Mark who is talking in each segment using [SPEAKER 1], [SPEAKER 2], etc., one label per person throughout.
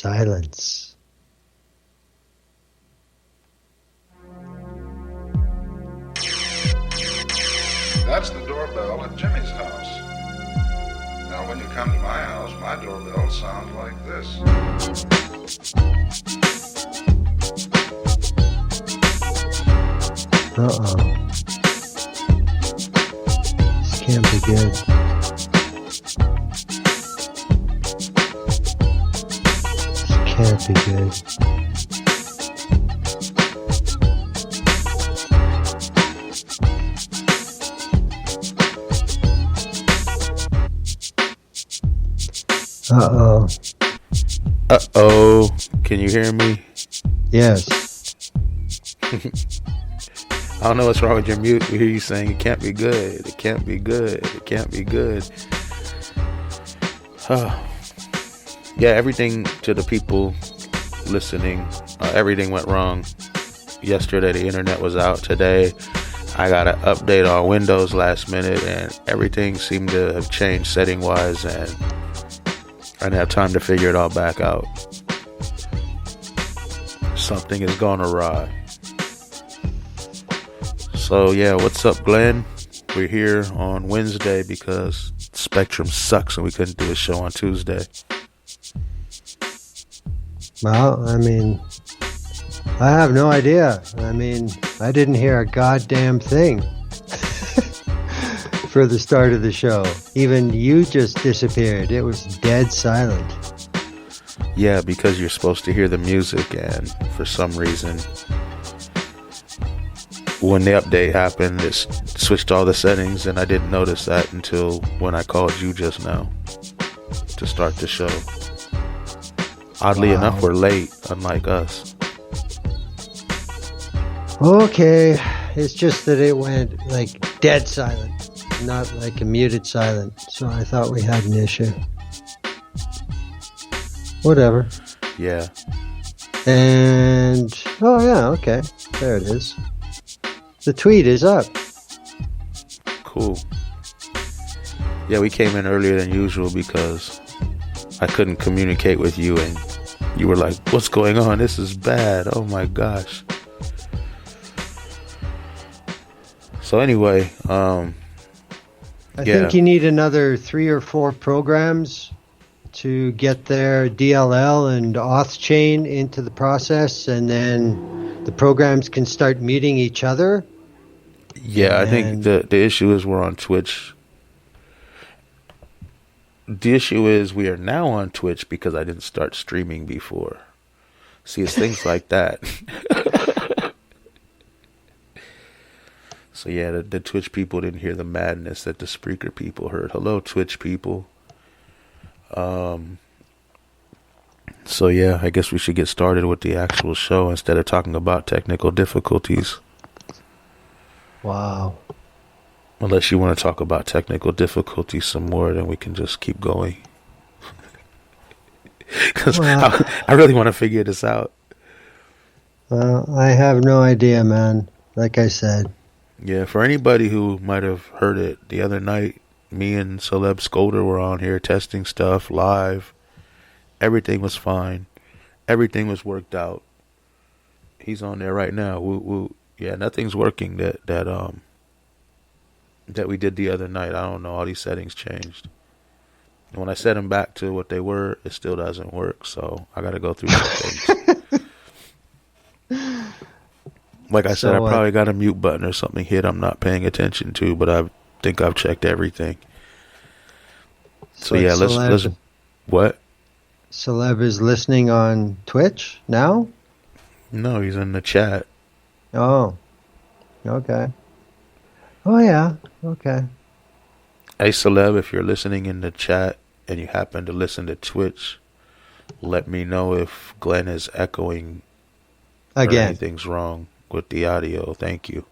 [SPEAKER 1] silence.
[SPEAKER 2] That's the doorbell at Jimmy's house. Now, when you come to my house, my doorbell sounds like this.
[SPEAKER 1] Uh-oh. This can't be good. This can't be good. Uh-oh.
[SPEAKER 3] Uh-oh. Can you hear me?
[SPEAKER 1] Yes.
[SPEAKER 3] I don't know what's wrong with your mute. We hear you saying it can't be good. It can't be good. It can't be good. Yeah, everything to the people listening, everything went wrong. Yesterday, the internet was out. Today, I got an update on Windows last minute, and everything seemed to have changed setting-wise, and I didn't have time to figure it all back out. Something has gone awry. So yeah, what's up, Glenn? We're here on Wednesday because Spectrum sucks and we couldn't do a show on Tuesday.
[SPEAKER 1] Well, I mean, I have no idea. I mean, I didn't hear a goddamn thing for the start of the show. Even you just disappeared. It was dead silent.
[SPEAKER 3] Yeah, because you're supposed to hear the music, and for some reason, when the update happened, it switched all the settings, and I didn't notice that until when I called you just now to start the show. Oddly enough, we're late, unlike us.
[SPEAKER 1] Okay, it's just that it went like dead silent, not like a muted silent. So I thought we had an issue. Whatever.
[SPEAKER 3] Yeah.
[SPEAKER 1] And, oh yeah, okay. There it is. The tweet is up.
[SPEAKER 3] Cool. Yeah, we came in earlier than usual because I couldn't communicate with you, and you were like, what's going on? This is bad. Oh my gosh. So anyway,
[SPEAKER 1] I think you need another 3 or 4 programs to get their DLL and auth chain into the process, and then the programs can start meeting each other.
[SPEAKER 3] Yeah, I think the issue is we're on Twitch. The issue is we are now on Twitch because I didn't start streaming before. See, it's things like that. So yeah, the Twitch people didn't hear the madness that the Spreaker people heard. Hello, Twitch people. So yeah, I guess we should get started with the actual show instead of talking about technical difficulties.
[SPEAKER 1] Wow.
[SPEAKER 3] Unless you want to talk about technical difficulties some more, then we can just keep going. Because I really want to figure this out.
[SPEAKER 1] I have no idea, man. Like I said.
[SPEAKER 3] Yeah, for anybody who might have heard it the other night, me and Celeb Scolder were on here testing stuff live. Everything was fine. Everything was worked out. He's on there right now. Yeah, nothing's working that we did the other night. I don't know. All these settings changed. And when I set them back to what they were, it still doesn't work. So I got to go through some things. Like I said, I probably got a mute button or something hit I'm not paying attention to, but I think I've checked everything. So yeah, let's what?
[SPEAKER 1] Celeb is listening on Twitch now?
[SPEAKER 3] No, he's in the chat.
[SPEAKER 1] Oh. Okay. Oh yeah. Okay.
[SPEAKER 3] Hey Celeb, if you're listening in the chat and you happen to listen to Twitch, let me know if Glenn is echoing
[SPEAKER 1] again.
[SPEAKER 3] Or anything's wrong with the audio. Thank you.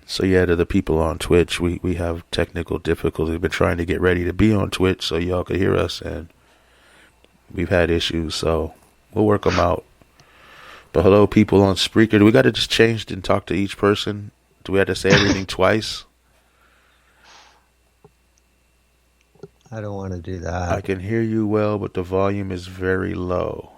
[SPEAKER 3] So yeah, to the people on Twitch, we have technical difficulties. We've been trying to get ready to be on Twitch so y'all could hear us, and we've had issues, so we'll work them out. But hello, people on Spreaker. Do we got to just change and talk to each person? Do we have to say everything twice?
[SPEAKER 1] I don't want to do
[SPEAKER 3] I
[SPEAKER 1] that.
[SPEAKER 3] can hear you well, but the volume is very low.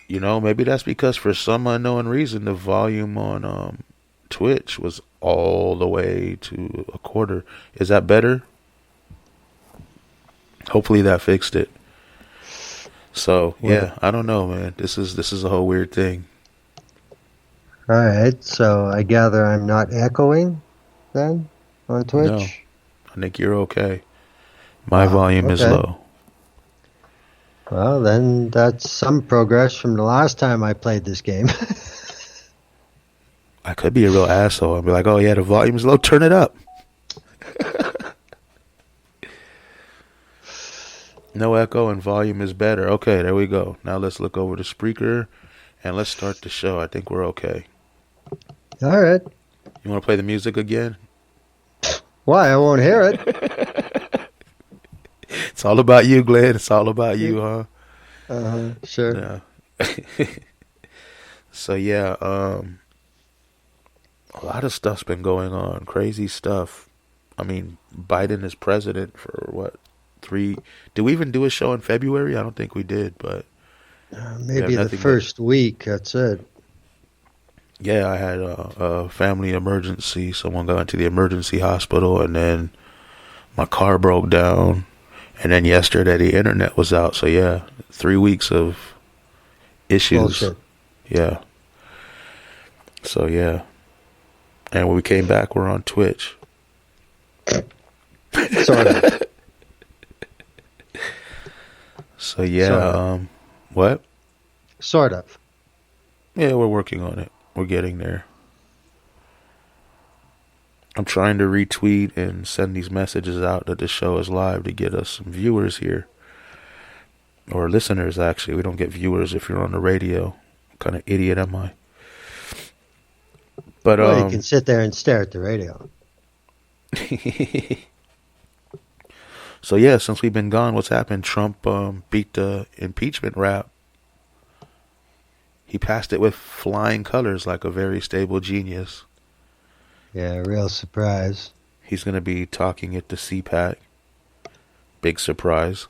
[SPEAKER 3] Maybe that's because for some unknown reason the volume on Twitch was all the way to a quarter. Is that better? Hopefully that fixed it. So yeah, I don't know, man. This is a whole weird thing.
[SPEAKER 1] All right, so I gather I'm not echoing then on Twitch?
[SPEAKER 3] No, I think you're okay. My volume is low.
[SPEAKER 1] Well, then that's some progress from the last time I played this game.
[SPEAKER 3] I could be a real asshole and be like, oh yeah, the volume is low, turn it up. No echo and volume is better. Okay, there we go. Now let's look over the Spreaker and let's start the show. I think we're okay.
[SPEAKER 1] All right.
[SPEAKER 3] You want to play the music again?
[SPEAKER 1] Why? I won't hear it.
[SPEAKER 3] It's all about you, Glenn. It's all about you, huh?
[SPEAKER 1] Sure.
[SPEAKER 3] Yeah. So yeah, a lot of stuff's been going on. Crazy stuff. I mean, Biden is president for what? 3? Did we even do a show in February? I don't think we did, but
[SPEAKER 1] maybe the first week. That's it.
[SPEAKER 3] Yeah, I had a family emergency. Someone got into the emergency hospital, and then my car broke down. And then yesterday the internet was out. So yeah, 3 weeks of issues.
[SPEAKER 1] Bullshit.
[SPEAKER 3] Yeah. So yeah. And when we came back, we're on Twitch.
[SPEAKER 1] Sort of.
[SPEAKER 3] So yeah, what?
[SPEAKER 1] Sort of.
[SPEAKER 3] Yeah, we're working on it. We're getting there. I'm trying to retweet and send these messages out that the show is live to get us some viewers here. Or listeners, actually. We don't get viewers if you're on the radio. What kind of idiot am I? But
[SPEAKER 1] well, you can sit there and stare at the radio.
[SPEAKER 3] So yeah, since we've been gone, what's happened? Trump beat the impeachment rap. He passed it with flying colors like a very stable genius.
[SPEAKER 1] Yeah, real surprise.
[SPEAKER 3] He's going to be talking at the CPAC. Big surprise.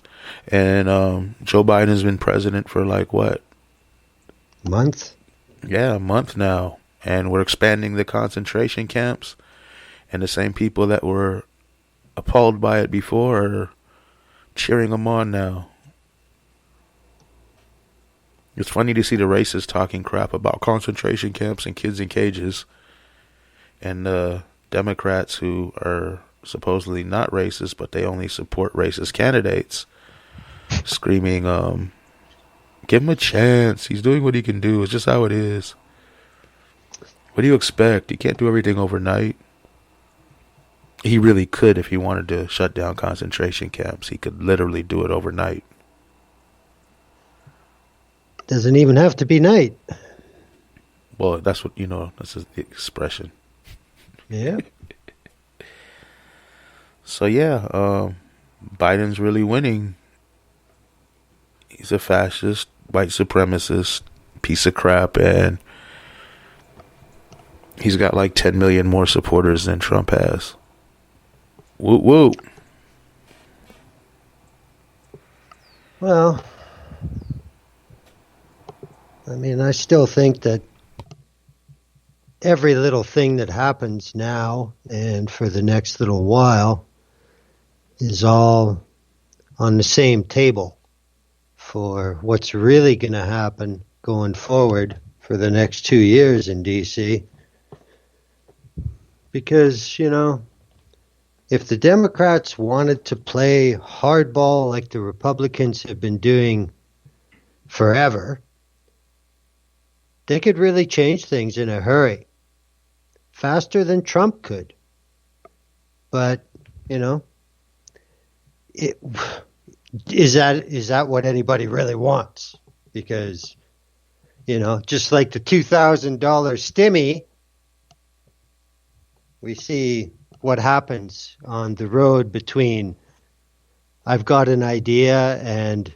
[SPEAKER 3] And Joe Biden has been president for like what?
[SPEAKER 1] Month?
[SPEAKER 3] Yeah, a month now. And we're expanding the concentration camps. And the same people that were appalled by it before are cheering him on now. It's funny to see the racists talking crap about concentration camps and kids in cages. And the Democrats who are supposedly not racist, but they only support racist candidates, screaming, give him a chance. He's doing what he can do. It's just how it is. What do you expect? He can't do everything overnight. He really could if he wanted to shut down concentration camps. He could literally do it overnight.
[SPEAKER 1] Doesn't even have to be night.
[SPEAKER 3] Well, that's what, that's the expression.
[SPEAKER 1] Yeah.
[SPEAKER 3] So yeah, Biden's really winning. He's a fascist, white supremacist, piece of crap, and he's got like 10 million more supporters than Trump has. Woo woo.
[SPEAKER 1] Well, I mean, I still think that every little thing that happens now and for the next little while is all on the same table for what's really going to happen going forward for the next 2 years in D.C. Because, if the Democrats wanted to play hardball like the Republicans have been doing forever, they could really change things in a hurry. Faster than Trump could. But, is that what anybody really wants? Because, just like the $2,000 stimmy, we see what happens on the road between I've got an idea and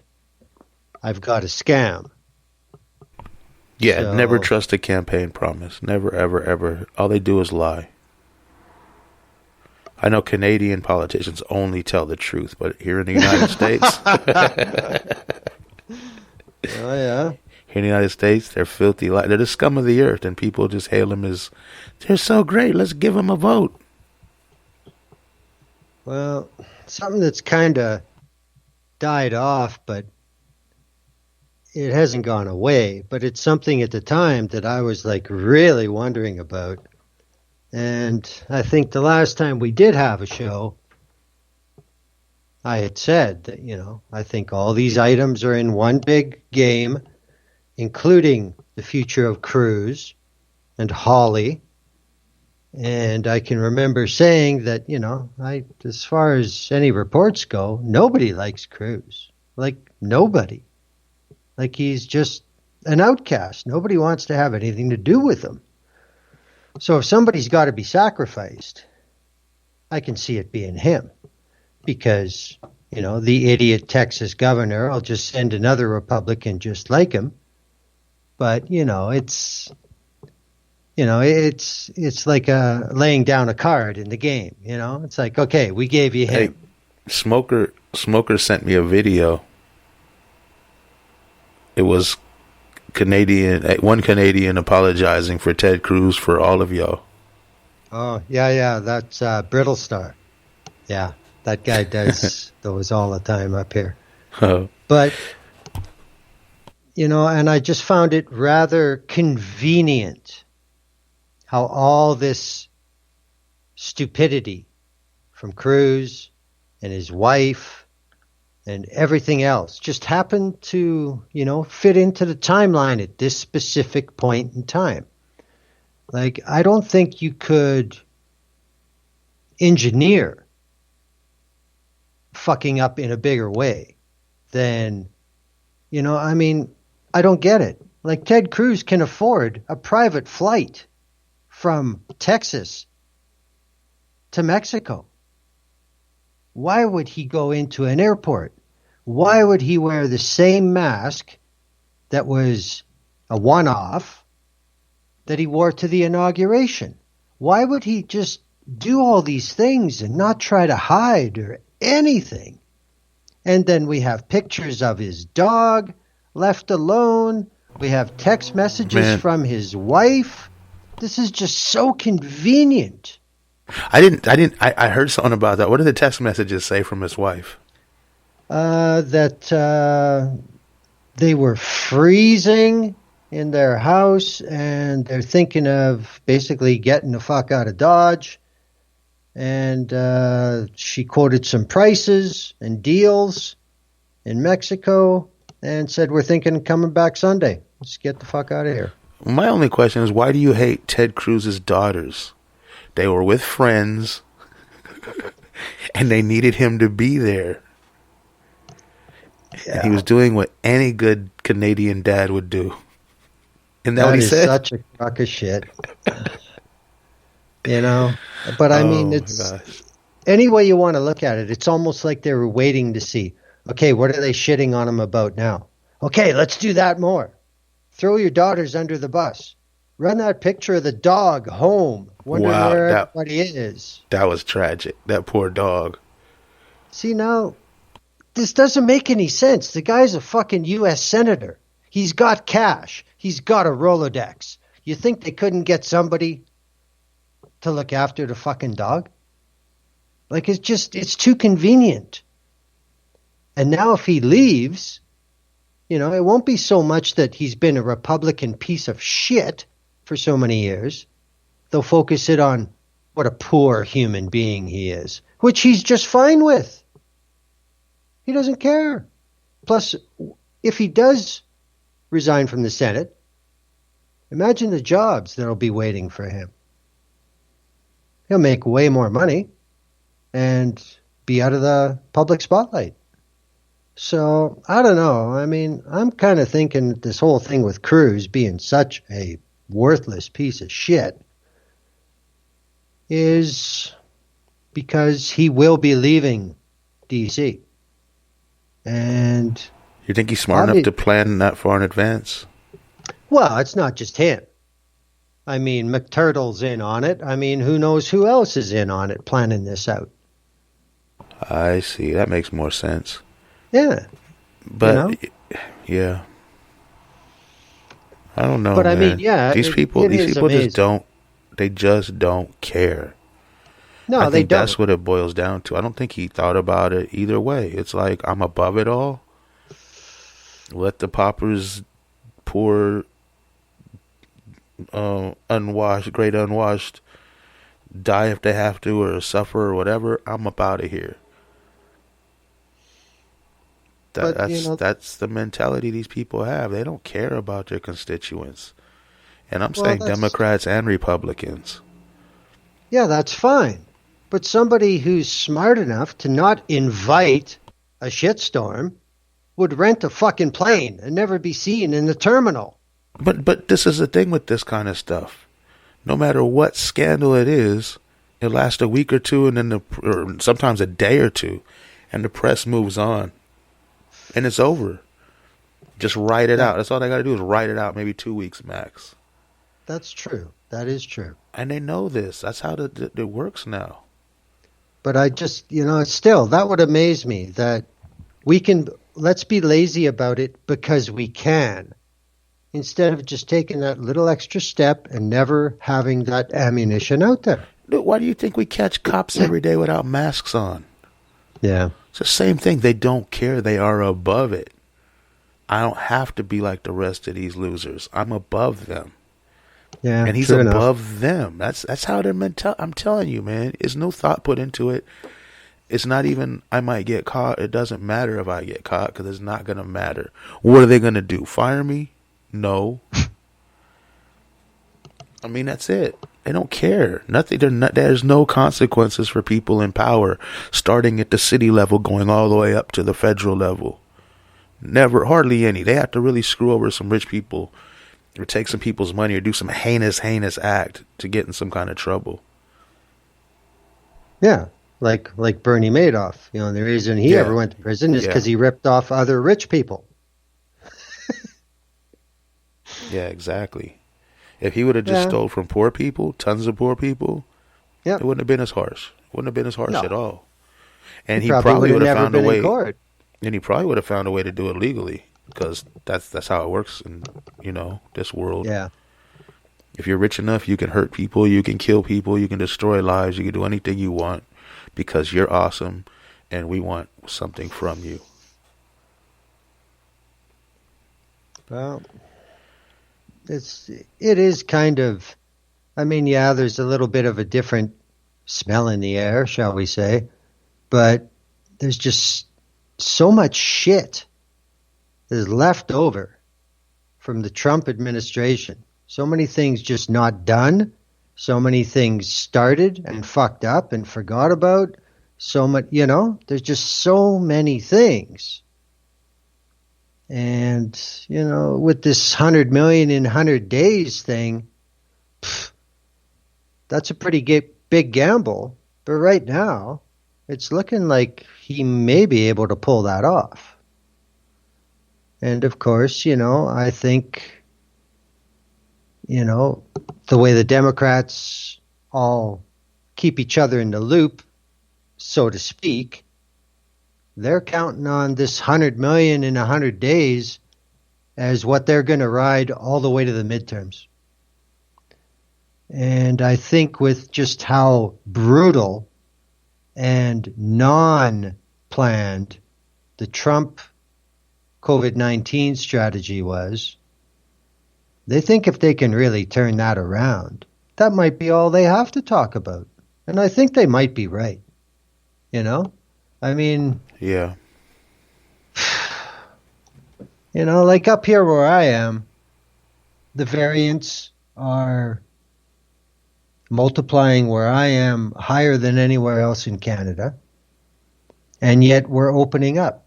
[SPEAKER 1] I've got a scam.
[SPEAKER 3] Yeah,
[SPEAKER 1] So,
[SPEAKER 3] never trust a campaign promise. Never, ever, ever. All they do is lie. I know Canadian politicians only tell the truth, but here in the United States,
[SPEAKER 1] Oh yeah.
[SPEAKER 3] here in the United States, they're filthy. They're the scum of the earth, and people just hail them as they're so great. Let's give them a vote.
[SPEAKER 1] Well, something that's kind of died off, but it hasn't gone away. But it's something at the time that I was like really wondering about. And I think the last time we did have a show, I had said that, I think all these items are in one big game, including the future of Cruz and Holly. And I can remember saying that, as far as any reports go, nobody likes Cruz. Like, nobody. Like, he's just an outcast. Nobody wants to have anything to do with him. So if somebody's got to be sacrificed, I can see it being him. Because, the idiot Texas governor will just send another Republican just like him. But, it's like laying down a card in the game. It's like, okay, we gave you him.
[SPEAKER 3] Hey, Smoker sent me a video. It was one Canadian apologizing for Ted Cruz for all of y'all.
[SPEAKER 1] Oh, yeah, that's Brittlestar. Yeah, that guy does those all the time up here. But, and I just found it rather convenient how all this stupidity from Cruz and his wife and everything else just happened to, fit into the timeline at this specific point in time. Like, I don't think you could engineer fucking up in a bigger way than, I don't get it. Like, Ted Cruz can afford a private flight from Texas to Mexico. Why would he go into an airport? Why would he wear the same mask that was a one-off that he wore to the inauguration? Why would he just do all these things and not try to hide or anything? And then we have pictures of his dog left alone. We have text messages from his wife. This is just so convenient.
[SPEAKER 3] I heard something about that. What did the text messages say from his wife?
[SPEAKER 1] That they were freezing in their house and they're thinking of basically getting the fuck out of Dodge. And she quoted some prices and deals in Mexico and said, we're thinking of coming back Sunday. Let's get the fuck out of here.
[SPEAKER 3] My only question is, why do you hate Ted Cruz's daughters? They were with friends, and they needed him to be there. Yeah. He was doing what any good Canadian dad would do. Isn't that what he said?
[SPEAKER 1] Such a crock of shit. But I mean, it's any way you want to look at it, it's almost like they were waiting to see, okay, what are they shitting on him about now? Okay, let's do that more. Throw your daughters under the bus. Run that picture of the dog home. Wonder where everybody is.
[SPEAKER 3] That was tragic. That poor dog.
[SPEAKER 1] See, now, this doesn't make any sense. The guy's a fucking U.S. senator. He's got cash. He's got a Rolodex. You think they couldn't get somebody to look after the fucking dog? Like, it's too convenient. And now if he leaves, it won't be so much that he's been a Republican piece of shit for so many years. They'll focus it on what a poor human being he is, which he's just fine with. He doesn't care. Plus, if he does resign from the Senate, imagine the jobs that'll be waiting for him. He'll make way more money and be out of the public spotlight. So, I don't know. I mean, I'm kind of thinking that this whole thing with Cruz being such a worthless piece of shit is because he will be leaving D.C. And
[SPEAKER 3] you think he's smart enough to plan that far in advance?
[SPEAKER 1] Well, it's not just him. I mean, McTurtle's in on it. I mean, who knows who else is in on it planning this out?
[SPEAKER 3] I see. That makes more sense.
[SPEAKER 1] Yeah.
[SPEAKER 3] But, yeah. I don't know,
[SPEAKER 1] But
[SPEAKER 3] man.
[SPEAKER 1] I mean, yeah.
[SPEAKER 3] These people
[SPEAKER 1] amazing.
[SPEAKER 3] just don't care.
[SPEAKER 1] No,
[SPEAKER 3] I
[SPEAKER 1] they
[SPEAKER 3] think
[SPEAKER 1] don't.
[SPEAKER 3] that's what it boils down to. I don't think he thought about it either way. It's like, I'm above it all. Let the paupers, poor, great unwashed, die if they have to or suffer or whatever. I'm up out of here. That's the mentality these people have. They don't care about their constituents. And I'm saying Democrats and Republicans.
[SPEAKER 1] Yeah, that's fine. But somebody who's smart enough to not invite a shitstorm would rent a fucking plane and never be seen in the terminal.
[SPEAKER 3] But this is the thing with this kind of stuff. No matter what scandal it is, it lasts a week or two, and then or sometimes a day or two, and the press moves on, and it's over. Just write it out. That's all they got to do is write it out. Maybe 2 weeks max.
[SPEAKER 1] That's true. That is true.
[SPEAKER 3] And they know this. That's how it works now.
[SPEAKER 1] But I just, still, that would amaze me that let's be lazy about it because we can, instead of just taking that little extra step and never having that ammunition out there.
[SPEAKER 3] Dude, why do you think we catch cops every day without masks on?
[SPEAKER 1] Yeah.
[SPEAKER 3] It's the same thing. They don't care. They are above it. I don't have to be like the rest of these losers. I'm above them.
[SPEAKER 1] Yeah,
[SPEAKER 3] and he's above them. That's how they're mental. I'm telling you, man. There's no thought put into it. It's not even, I might get caught. It doesn't matter if I get caught because it's not going to matter. What are they going to do? Fire me? No. I mean, that's it. They don't care. There's no consequences for people in power, starting at the city level, going all the way up to the federal level. Never, hardly any. They have to really screw over some rich people or take some people's money or do some heinous act to get in some kind of trouble.
[SPEAKER 1] Yeah, like Bernie Madoff. The reason he ever went to prison is because he ripped off other rich people.
[SPEAKER 3] Yeah, exactly. If he would have just stole from poor people, tons of poor people, it wouldn't have been as harsh. Wouldn't have been as harsh at all. And he probably would have found a way. And he probably would have found a way to do it legally, because that's how it works in this world.
[SPEAKER 1] Yeah.
[SPEAKER 3] If you're rich enough, you can hurt people, you can kill people, you can destroy lives, you can do anything you want because you're awesome, and we want something from you.
[SPEAKER 1] Well, it is kind of, there's a little bit of a different smell in the air, shall we say, but there's just so much shit that is left over from the Trump administration. So many things just not done. So many things started and fucked up and forgot about. So much, there's just so many things. And, with this 100 million in 100 days thing, that's a pretty big gamble. But right now, it's looking like he may be able to pull that off. And of course, I think, the way the Democrats all keep each other in the loop, so to speak, they're counting on this 100 million in 100 days as what they're going to ride all the way to the midterms. And I think with just how brutal and non-planned the Trump COVID-19 strategy was, they think if they can really turn that around, that might be all they have to talk about. And I think they might be right.
[SPEAKER 3] Yeah.
[SPEAKER 1] Like up here where I am, the variants are multiplying where I am higher than anywhere else in Canada. And yet we're opening up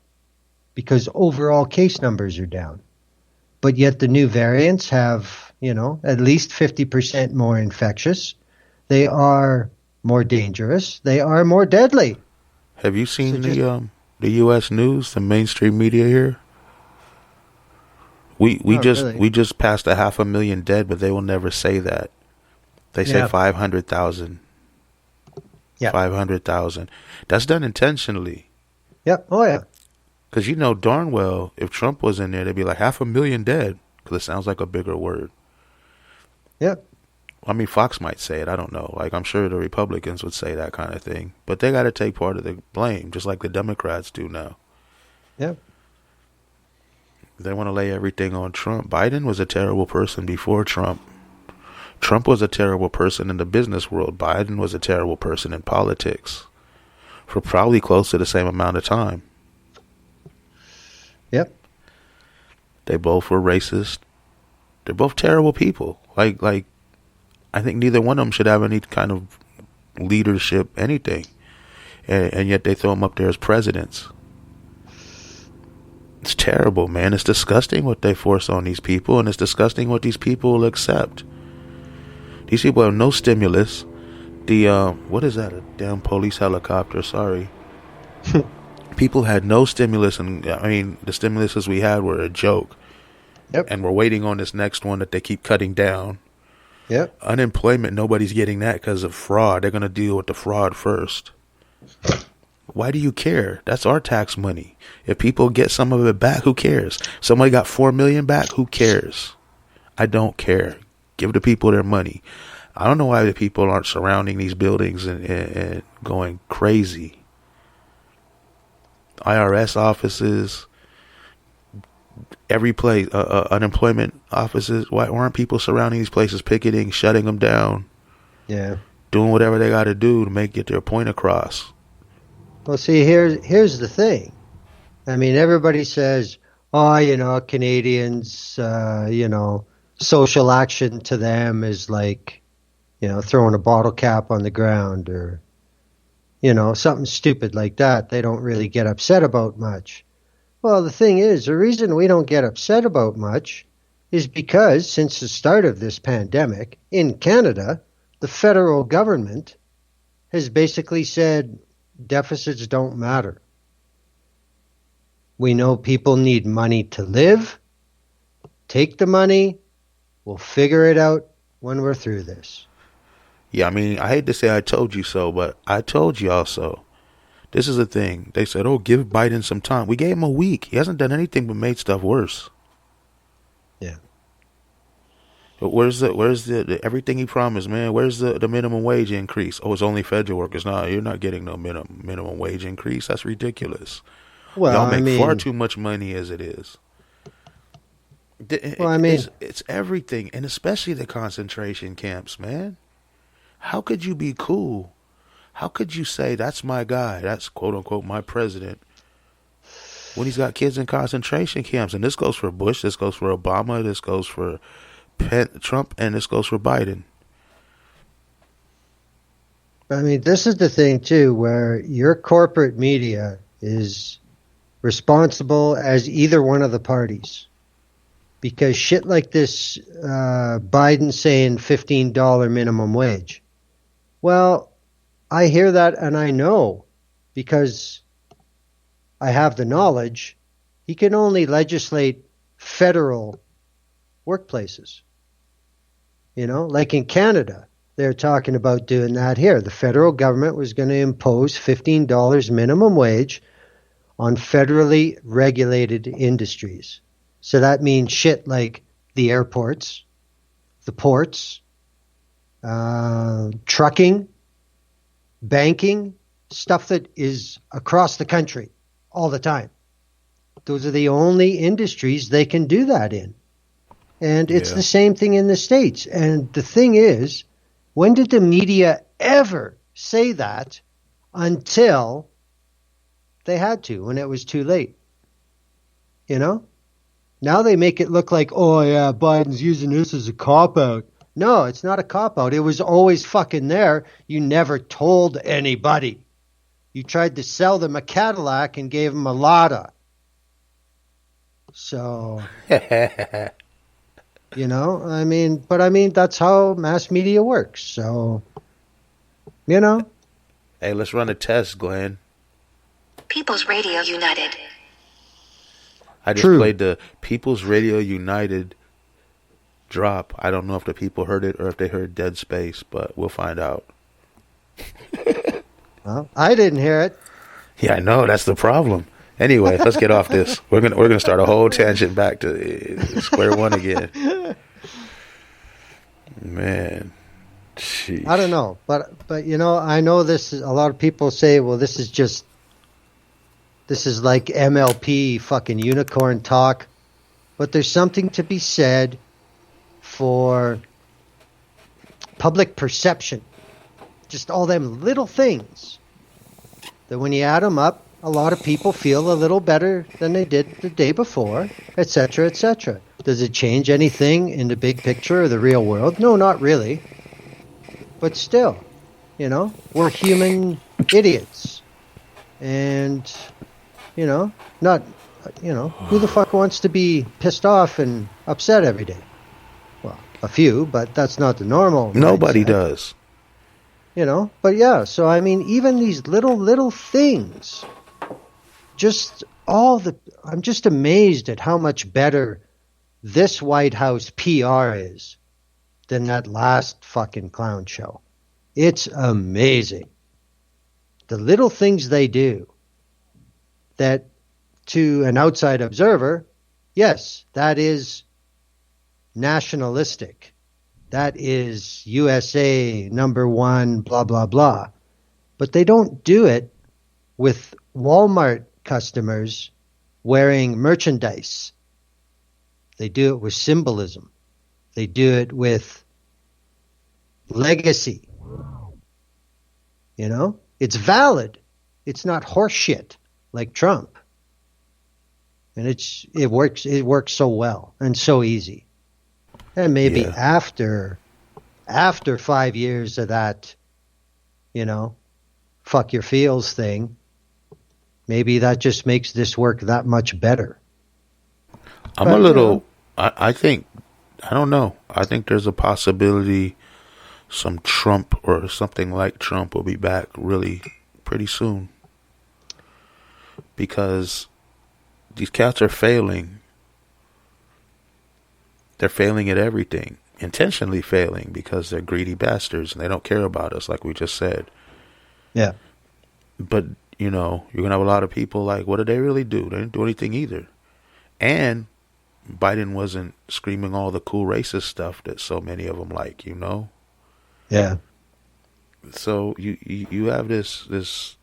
[SPEAKER 1] because overall case numbers are down. But yet the new variants have, at least 50% more infectious. They are more dangerous. They are more deadly.
[SPEAKER 3] Have you seen the U.S. news, the mainstream media here? We just passed 500,000 dead, but they will never say that. They say 500,000.
[SPEAKER 1] Yeah.
[SPEAKER 3] 500,000. That's done intentionally.
[SPEAKER 1] Yep. Oh, yeah.
[SPEAKER 3] Because you know darn well, if Trump was in there, they'd be like 500,000 dead. Because it sounds like a bigger word.
[SPEAKER 1] Yep.
[SPEAKER 3] I mean, Fox might say it. I don't know. Like, I'm sure the Republicans would say that kind of thing. But they got to take part of the blame, just like the Democrats do now.
[SPEAKER 1] Yep.
[SPEAKER 3] They want to lay everything on Trump. Biden was a terrible person before Trump. Trump was a terrible person in the business world. Biden was a terrible person in politics for probably close to the same amount of time.
[SPEAKER 1] Yep.
[SPEAKER 3] They both were racist. They're both terrible people. Like I think neither one of them should have any kind of leadership, anything. And yet they throw them up there as presidents. It's terrible, man. It's disgusting what they force on these people, and it's disgusting what these people will accept. These people have no stimulus. What is that? A damn police helicopter. Sorry. People had no stimulus, and I mean, the stimuluses we had were a joke.
[SPEAKER 1] Yep.
[SPEAKER 3] And we're waiting on this next one that they keep cutting down.
[SPEAKER 1] Yep.
[SPEAKER 3] Unemployment, nobody's getting that because of fraud. They're going to deal with the fraud first. Why do you care? That's our tax money. If people get some of it back, who cares? Somebody got $4 million back, who cares? I don't care. Give the people their money. I don't know why the people aren't surrounding these buildings and going crazy. IRS offices, every place, unemployment offices. Why aren't people surrounding these places, picketing, shutting them down?
[SPEAKER 1] Yeah.
[SPEAKER 3] Doing whatever they got to do to get their point across.
[SPEAKER 1] Well, see, here's the thing. I mean, everybody says, oh, Canadians, social action to them is like, throwing a bottle cap on the ground or, something stupid like that. They don't really get upset about much. Well, the thing is, the reason we don't get upset about much is because since the start of this pandemic in Canada, the federal government has basically said deficits don't matter. We know people need money to live. Take the money. We'll figure it out when we're through this.
[SPEAKER 3] Yeah, I mean, I hate to say I told you so, but I told you also. This is the thing. They said, give Biden some time. We gave him a week. He hasn't done anything but made stuff worse.
[SPEAKER 1] Yeah.
[SPEAKER 3] But where's the everything he promised, man? Where's the minimum wage increase? Oh, it's only federal workers. No, you're not getting no minimum wage increase. That's ridiculous.
[SPEAKER 1] Well,
[SPEAKER 3] y'all make far too much money as it is. It's everything, and especially the concentration camps, man. How could you be cool? How could you say that's my guy? That's quote unquote my president when he's got kids in concentration camps? And this goes for Bush, this goes for Obama, this goes for Trump, and this goes for Biden.
[SPEAKER 1] I mean, this is the thing too, where your corporate media is responsible as either one of the parties. Because shit like this, Biden saying $15 minimum wage. Well, I hear that and I know because I have the knowledge. He can only legislate federal workplaces. Like in Canada, they're talking about doing that here. The federal government was going to impose $15 minimum wage on federally regulated industries. So that means shit like the airports, the ports, trucking, banking, stuff that is across the country all the time. Those are the only industries they can do that in. And it's the same thing in the States. And the thing is, when did the media ever say that until they had to, when it was too late? Now they make it look like, Biden's using this as a cop-out. No, it's not a cop-out. It was always fucking there. You never told anybody. You tried to sell them a Cadillac and gave them a Lada. So, that's how mass media works. So,
[SPEAKER 3] Hey, let's run a test, Glenn.
[SPEAKER 4] People's Radio United.
[SPEAKER 3] I just played the People's Radio United drop. I don't know if the people heard it or if they heard dead space, but we'll find out.
[SPEAKER 1] Well, I didn't hear it.
[SPEAKER 3] Yeah, I know, that's the problem. Anyway, let's get off this. We're gonna start a whole tangent back to square one again. Man, sheesh.
[SPEAKER 1] I don't know, but I know this is, a lot of people say, well, this is like MLP fucking unicorn talk, but there's something to be said for public perception. Just all them little things that when you add them up, a lot of people feel a little better than they did the day before, etc., etc. Does it change anything in the big picture of the real world? No, not really. But still, we're human idiots. And, who the fuck wants to be pissed off and upset every day? Well, a few, but that's not the normal.
[SPEAKER 3] Nobody
[SPEAKER 1] mindset.
[SPEAKER 3] does.
[SPEAKER 1] But yeah, so I mean, even these little things, I'm just amazed at how much better this White House PR is than that last fucking clown show. It's amazing. The little things they do that to an outside observer, yes, that is nationalistic. That is USA #1, blah, blah, blah. But they don't do it with Walmart customers wearing merchandise. They do it with symbolism. They do it with legacy. It's valid. It's not horseshit like Trump. And it works so well and so easy. And maybe after 5 years of that, fuck your feels thing, maybe that just makes this work that much better.
[SPEAKER 3] I think, I don't know. I think there's a possibility some Trump or something like Trump will be back really pretty soon. Because these cats are failing. They're failing at everything, intentionally failing because they're greedy bastards and they don't care about us, like we just said.
[SPEAKER 1] Yeah.
[SPEAKER 3] But, you're going to have a lot of people like, what did they really do? They didn't do anything either. And Biden wasn't screaming all the cool racist stuff that so many of them like,
[SPEAKER 1] Yeah.
[SPEAKER 3] So you have this,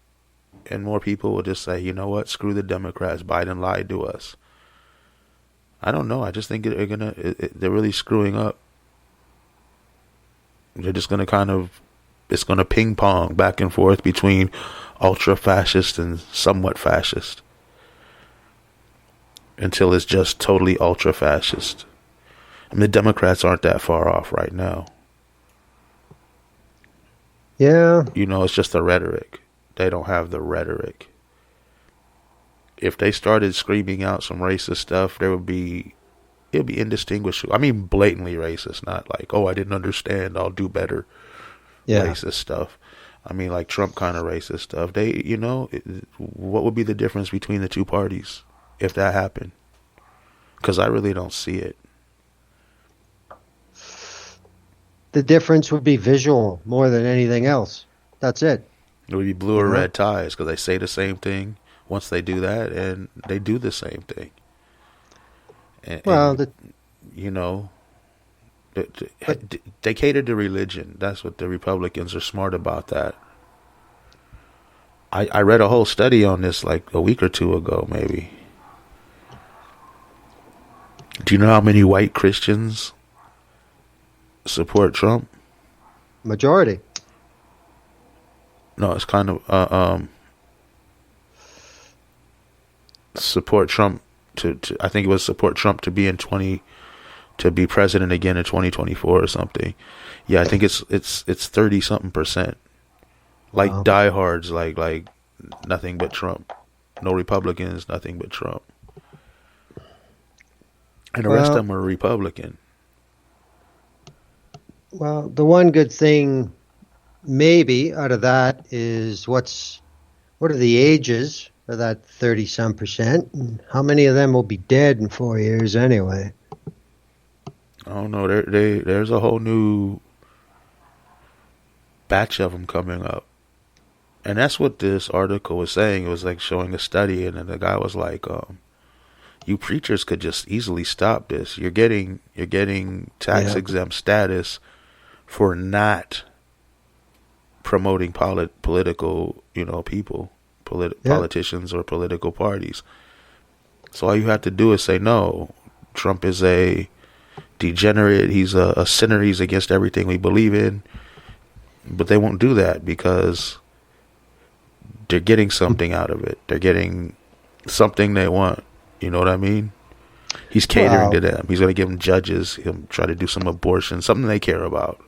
[SPEAKER 3] and more people will just say, you know what, screw the Democrats. Biden lied to us. I don't know. I just think they're really screwing up. They're just going to it's going to ping pong back and forth between ultra fascist and somewhat fascist until it's just totally ultra fascist. And the Democrats aren't that far off right now.
[SPEAKER 1] Yeah.
[SPEAKER 3] It's just the rhetoric. They don't have the rhetoric. If they started screaming out some racist stuff, it'd be indistinguishable. I mean, blatantly racist, not like, oh, I didn't understand, I'll do better. Yeah. Racist stuff. I mean, like Trump kind of racist stuff. What would be the difference between the two parties if that happened? Because I really don't see it.
[SPEAKER 1] The difference would be visual more than anything else. That's it.
[SPEAKER 3] It would be blue or red ties because they say the same thing once they do that, and they do the same thing. They cater to religion. That's what the Republicans are smart about. That I read a whole study on this like a week or two ago, maybe. Do you know how many white Christians support Trump?
[SPEAKER 1] Majority.
[SPEAKER 3] No, it's kind of support Trump to I think it was support Trump to be to be president again in 2024 or something. Yeah, I think it's 30-something%. Like
[SPEAKER 1] wow.
[SPEAKER 3] Diehards, like nothing but Trump. No Republicans, nothing but Trump. And the rest of them are Republican.
[SPEAKER 1] Well, the one good thing maybe out of that is what are the ages of that 30-some%? And how many of them will be dead in 4 years anyway?
[SPEAKER 3] I don't know. There's a whole new batch of them coming up. And that's what this article was saying. It was like showing a study, and then the guy was like, you preachers could just easily stop this. You're getting tax exempt status for not promoting political, people, politicians or political parties. So all you have to do is say, no, Trump is a degenerate. He's a sinner. He's against everything we believe in. But they won't do that because they're getting something out of it. They're getting something they want. You know what I mean? He's catering to them. He's going to give them judges. He'll try to do some abortion, something they care about.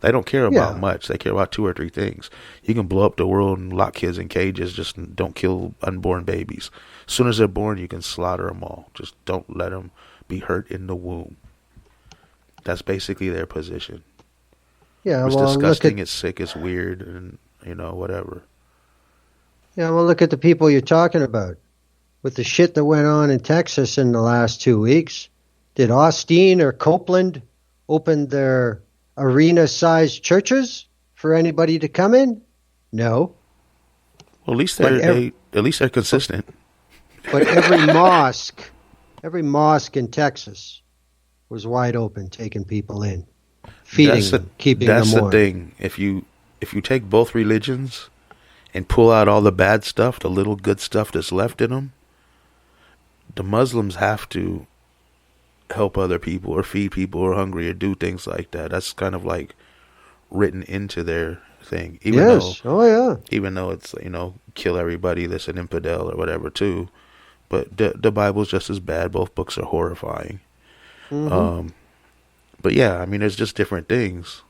[SPEAKER 3] They don't care about much. They care about 2 or 3 things. You can blow up the world and lock kids in cages. Just don't kill unborn babies. As soon as they're born, you can slaughter them all. Just don't let them be hurt in the womb. That's basically their position.
[SPEAKER 1] Yeah,
[SPEAKER 3] it's disgusting. It's sick. It's weird, and whatever.
[SPEAKER 1] Yeah, well, look at the people you're talking about. With the shit that went on in Texas in the last 2 weeks, did Austin or Copeland open their arena-sized churches for anybody to come in? No.
[SPEAKER 3] Well, at least they're consistent.
[SPEAKER 1] But every mosque in Texas was wide open, taking people in, feeding them, keeping them warm. That's the thing.
[SPEAKER 3] If you take both religions and pull out all the bad stuff, the little good stuff that's left in them, the Muslims have to help other people or feed people who are hungry or do things like that. That's kind of like written into their thing. Even though it's, kill everybody that's an infidel or whatever too. But the Bible's just as bad. Both books are horrifying. Mm-hmm. But yeah, I mean, there's just different things.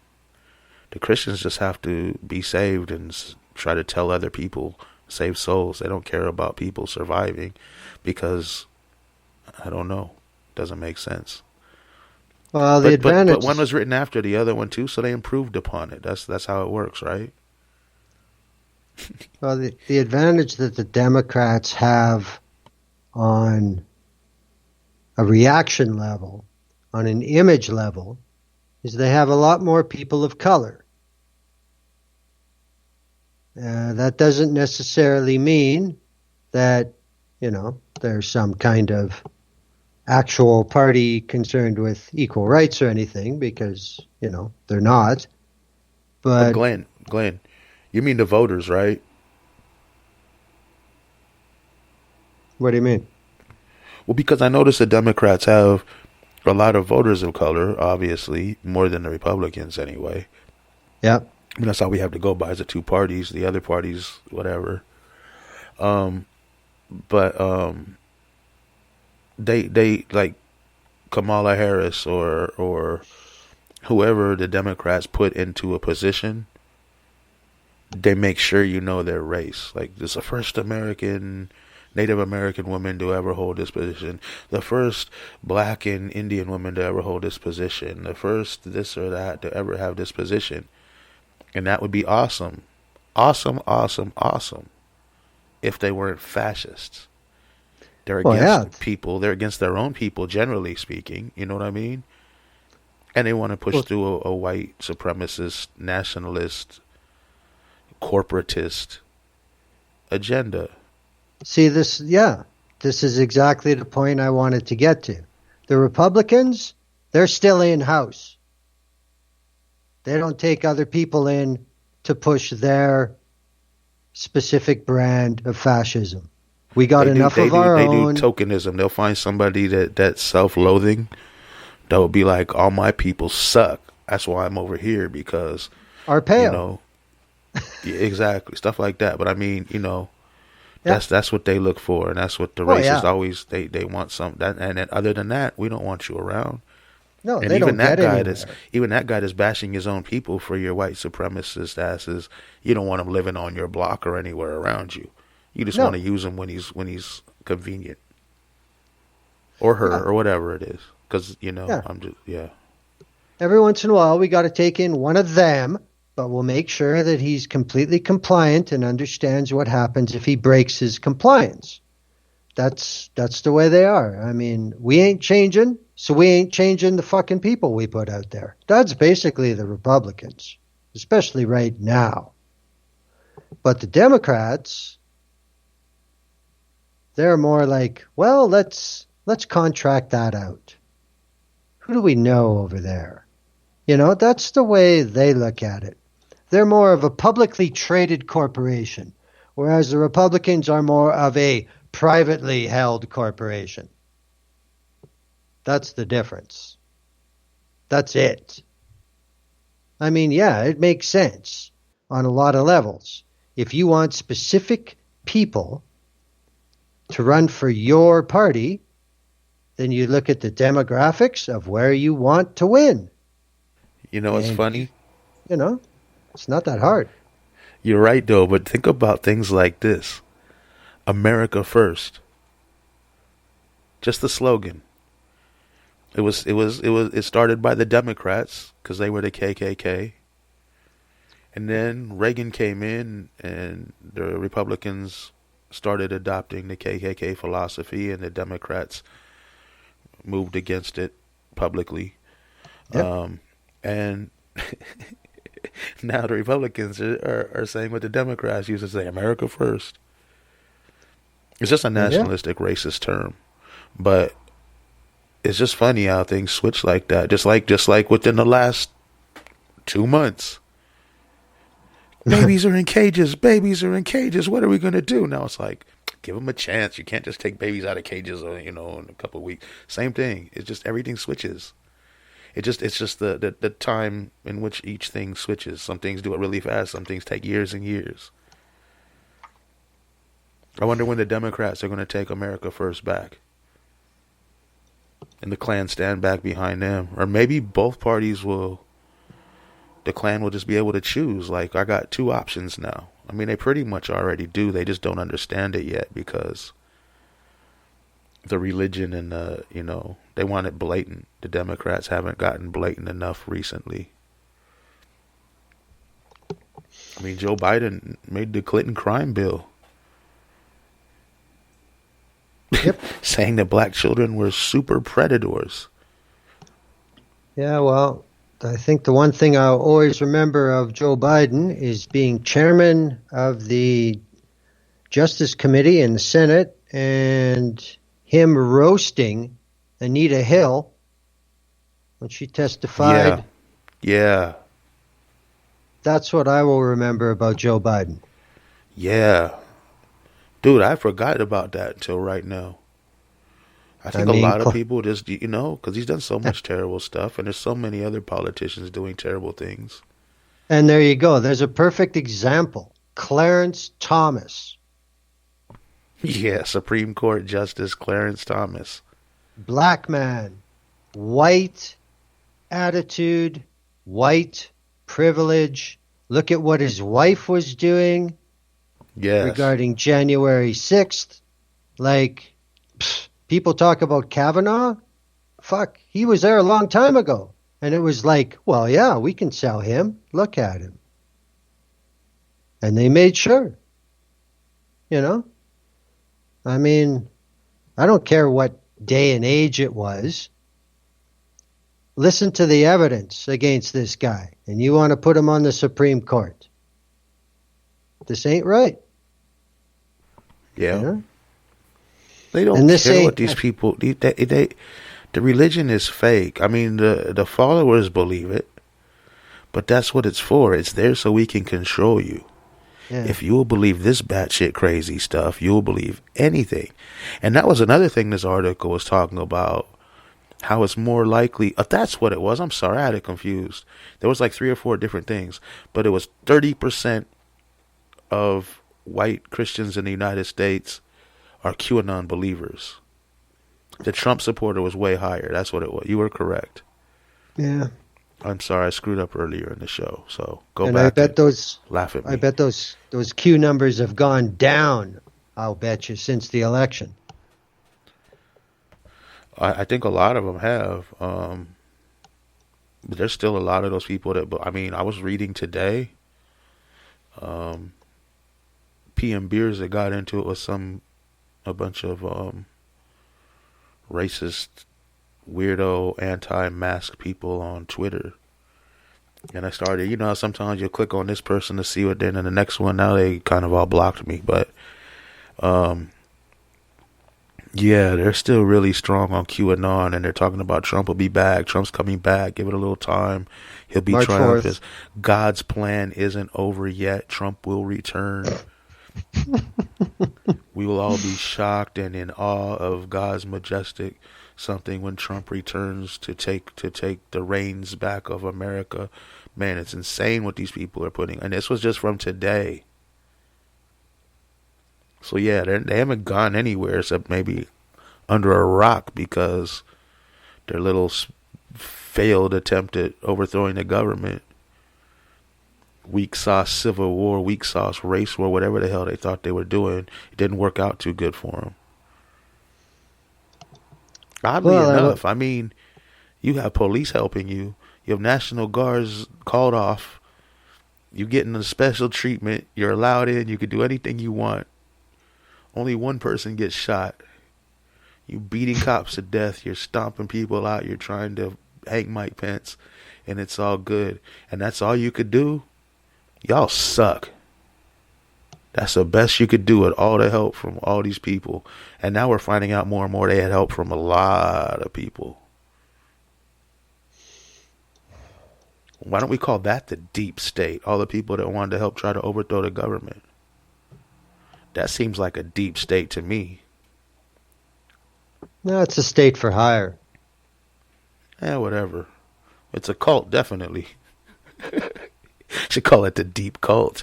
[SPEAKER 3] The Christians just have to be saved and try to tell other people, save souls. They don't care about people surviving because, I don't know, doesn't make sense.
[SPEAKER 1] Well, but
[SPEAKER 3] one was written after the other one too, so they improved upon it. That's how it works, right?
[SPEAKER 1] Well, the advantage that the Democrats have on a reaction level, on an image level, is they have a lot more people of color. That doesn't necessarily mean that, there's some kind of actual party concerned with equal rights or anything, because, they're not. But
[SPEAKER 3] Glenn, you mean the voters, right?
[SPEAKER 1] What do you mean?
[SPEAKER 3] Well, because I notice the Democrats have a lot of voters of color, obviously, more than the Republicans anyway.
[SPEAKER 1] Yeah.
[SPEAKER 3] I mean, that's all we have to go by is the 2 parties, the other parties, whatever. They like Kamala Harris or whoever the Democrats put into a position, they make sure their race. Like, this is the first Native American woman to ever hold this position, the first Black and Indian woman to ever hold this position, the first this or that to ever have this position. And that would be awesome. Awesome, awesome, awesome. If they weren't fascists. They're against people. They're against their own people, generally speaking. You know what I mean? And they want to push through a white supremacist, nationalist, corporatist agenda.
[SPEAKER 1] See, this is exactly the point I wanted to get to. The Republicans, they're still in-house. They don't take other people in to push their specific brand of fascism. We got enough of our own.
[SPEAKER 3] They do tokenism. They'll find somebody that's self-loathing that will be like, all my people suck. That's why I'm over here, because
[SPEAKER 1] our pale.
[SPEAKER 3] Yeah, exactly. Stuff like that. But I mean, that's what they look for, and that's what the racists always they want and then other than that, we don't want you around.
[SPEAKER 1] No,
[SPEAKER 3] and
[SPEAKER 1] they
[SPEAKER 3] even
[SPEAKER 1] don't
[SPEAKER 3] that
[SPEAKER 1] get
[SPEAKER 3] guy
[SPEAKER 1] anywhere.
[SPEAKER 3] Even that guy that's bashing his own people for your white supremacist asses, you don't want him living on your block or anywhere around you. You just want to use him when he's convenient, or her, or whatever it is. Because I'm just
[SPEAKER 1] Every once in a while, we got to take in one of them, but we'll make sure that he's completely compliant and understands what happens if he breaks his compliance. That's the way they are. I mean, we ain't changing, So we ain't changing the fucking people we put out there. That's basically the Republicans, especially right now. But the Democrats, they're more like, well, let's contract that out. Who do we know over there? You know, that's the way they look at it. They're more of a publicly traded corporation, whereas the Republicans are more of a privately held corporation. That's the difference. That's it. I mean, yeah, it makes sense on a lot of levels. If you want specific people to run for your party, then you look at the demographics of where you want to win.
[SPEAKER 3] You know, it's funny.
[SPEAKER 1] You know, it's not that hard.
[SPEAKER 3] You're right, though, but think about things like this. America first. Just the slogan. It started by the Democrats because they were the KKK. And then Reagan came in and the Republicans started adopting the KKK philosophy and the Democrats moved against it publicly. Yep. And now the Republicans are saying what the Democrats used to say, America first. It's just a nationalistic, racist term. But it's just funny how things switch like that. Just like within the last 2 months. Babies are in cages. Babies are in cages. What are we going to do? Now it's like, give them a chance. You can't just take babies out of cages, in a couple of weeks. Same thing. It's just everything switches. It's just the time in which each thing switches. Some things do it really fast. Some things take years and years. I wonder when the Democrats are going to take America First back. And the Klan stand back behind them. Or maybe both parties will... The Klan will just be able to choose. Like, I got two options now. I mean, they pretty much already do. They just don't understand it yet because the religion and they want it blatant. The Democrats haven't gotten blatant enough recently. I mean, Joe Biden made the Clinton crime bill.
[SPEAKER 1] Yep.
[SPEAKER 3] Saying that black children were super predators.
[SPEAKER 1] Yeah, well, I think the one thing I'll always remember of Joe Biden is being chairman of the Justice Committee in the Senate and him roasting Anita Hill when she testified.
[SPEAKER 3] Yeah.
[SPEAKER 1] That's what I will remember about Joe Biden.
[SPEAKER 3] Yeah. Dude, I forgot about that until right now. I think a lot of people just, because he's done so much terrible stuff, and there's so many other politicians doing terrible things.
[SPEAKER 1] And there you go. There's a perfect example. Clarence Thomas.
[SPEAKER 3] Yeah, Supreme Court Justice Clarence Thomas.
[SPEAKER 1] Black man. White attitude. White privilege. Look at what his wife was doing.
[SPEAKER 3] Yes.
[SPEAKER 1] Regarding January 6th. Like, people talk about Kavanaugh. Fuck, he was there a long time ago. And it was like, well, yeah, we can sell him. Look at him. And they made sure. I mean, I don't care what day and age it was. Listen to the evidence against this guy. And you want to put him on the Supreme Court. This ain't right.
[SPEAKER 3] Yeah. They don't care what these people... The religion is fake. I mean, the followers believe it. But that's what it's for. It's there so we can control you. Yeah. If you will believe this batshit crazy stuff, you will believe anything. And that was another thing this article was talking about. How it's more likely... that's what it was. I'm sorry, I had it confused. There was like 3 or 4 different things. But it was 30% of white Christians in the United States are QAnon believers. The Trump supporter was way higher. That's what it was. You were correct.
[SPEAKER 1] Yeah.
[SPEAKER 3] I'm sorry, I screwed up earlier in the show. So go
[SPEAKER 1] and
[SPEAKER 3] back.
[SPEAKER 1] I bet
[SPEAKER 3] laugh at me.
[SPEAKER 1] I bet those Q numbers have gone down. I'll bet you since the election.
[SPEAKER 3] I think a lot of them have. But there's still a lot of those people that. I mean, I was reading today. PM Beers that got into it with a bunch of racist weirdo anti-mask people on Twitter. And I started, you know, sometimes you'll click on this person to see what they're in the next one. Now they kind of all blocked me, but yeah, they're still really strong on QAnon, and they're talking about Trump will be back. Trump's coming back. Give it a little time. He'll be
[SPEAKER 1] March
[SPEAKER 3] triumphant.
[SPEAKER 1] 4th.
[SPEAKER 3] God's plan isn't over yet. Trump will return. We will all be shocked and in awe of God's majestic something when Trump returns to take the reins back of America. Man, it's insane what these people are putting. And this was just from today. So yeah, they haven't gone anywhere except maybe under a rock because their little failed attempt at overthrowing the government, weak sauce civil war, weak sauce race war, whatever the hell they thought they were doing, it didn't work out too good for them. Oddly enough, I mean, you have police helping you, you have National Guards called off, you getting a special treatment, you're allowed in, you can do anything you want. Only one person gets shot. You beating cops to death. You're stomping people out. You're trying to hang Mike Pence. And it's all good. And that's all you could do? Y'all suck. That's the best you could do with all the help from all these people. And now we're finding out more and more they had help from a lot of people. Why don't we call that the deep state? All the people that wanted to help try to overthrow the government. That seems like a deep state to me.
[SPEAKER 1] No, it's a state for hire.
[SPEAKER 3] Yeah, whatever. It's a cult, definitely. Should call it the deep cult.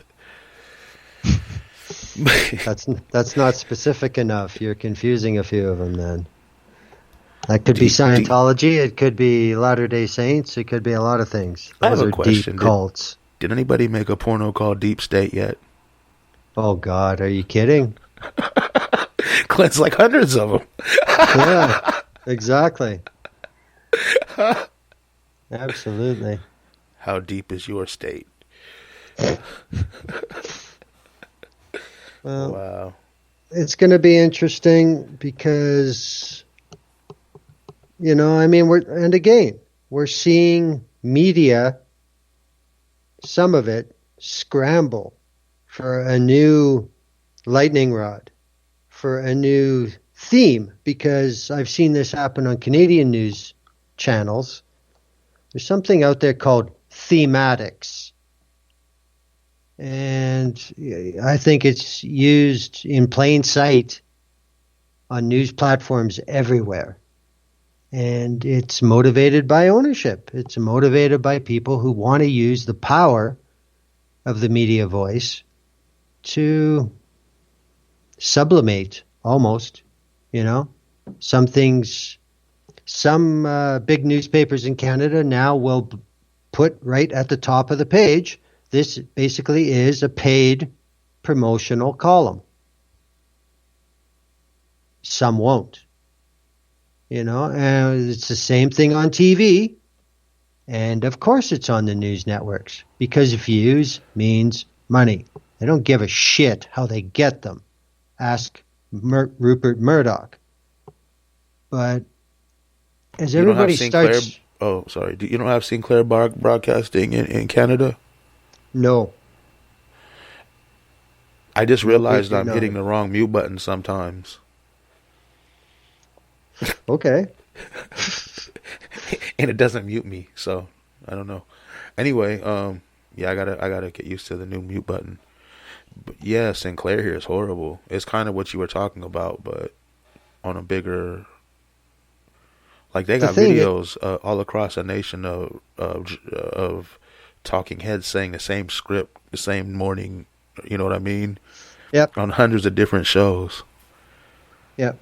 [SPEAKER 1] That's not specific enough. You're confusing a few of them then. That could be Scientology. It could be Latter-day Saints. It could be a lot of things.
[SPEAKER 3] I have a question.
[SPEAKER 1] Deep cults.
[SPEAKER 3] Did anybody make a porno called Deep State yet?
[SPEAKER 1] Oh, God. Are you kidding?
[SPEAKER 3] Clint's like hundreds of them.
[SPEAKER 1] Yeah, exactly. Absolutely.
[SPEAKER 3] How deep is your state?
[SPEAKER 1] Well,
[SPEAKER 3] wow.
[SPEAKER 1] It's going to be interesting because, you know, I mean, we're seeing media, some of it, scramble for a new lightning rod, for a new theme, because I've seen this happen on Canadian news channels. There's something out there called thematics. And I think it's used in plain sight on news platforms everywhere. And it's motivated by ownership. It's motivated by people who want to use the power of the media voice to sublimate, almost, you know. Some big newspapers in Canada now will put right at the top of the page, this basically is a paid promotional column. Some won't. You know, and it's the same thing on TV. And of course it's on the news networks, because views means money. They don't give a shit how they get them. Ask Rupert Murdoch. But as everybody starts...
[SPEAKER 3] You don't have Sinclair Broadcasting in Canada?
[SPEAKER 1] No.
[SPEAKER 3] I just realized I'm hitting the wrong mute button sometimes.
[SPEAKER 1] Okay.
[SPEAKER 3] And it doesn't mute me, so I don't know. Anyway, yeah, I gotta get used to the new mute button. But yeah, Sinclair here is horrible. It's kind of what you were talking about, but on a bigger. Like they got videos all across the nation of talking heads saying the same script the same morning. You know what I mean?
[SPEAKER 1] Yep.
[SPEAKER 3] On hundreds of different shows.
[SPEAKER 1] Yep.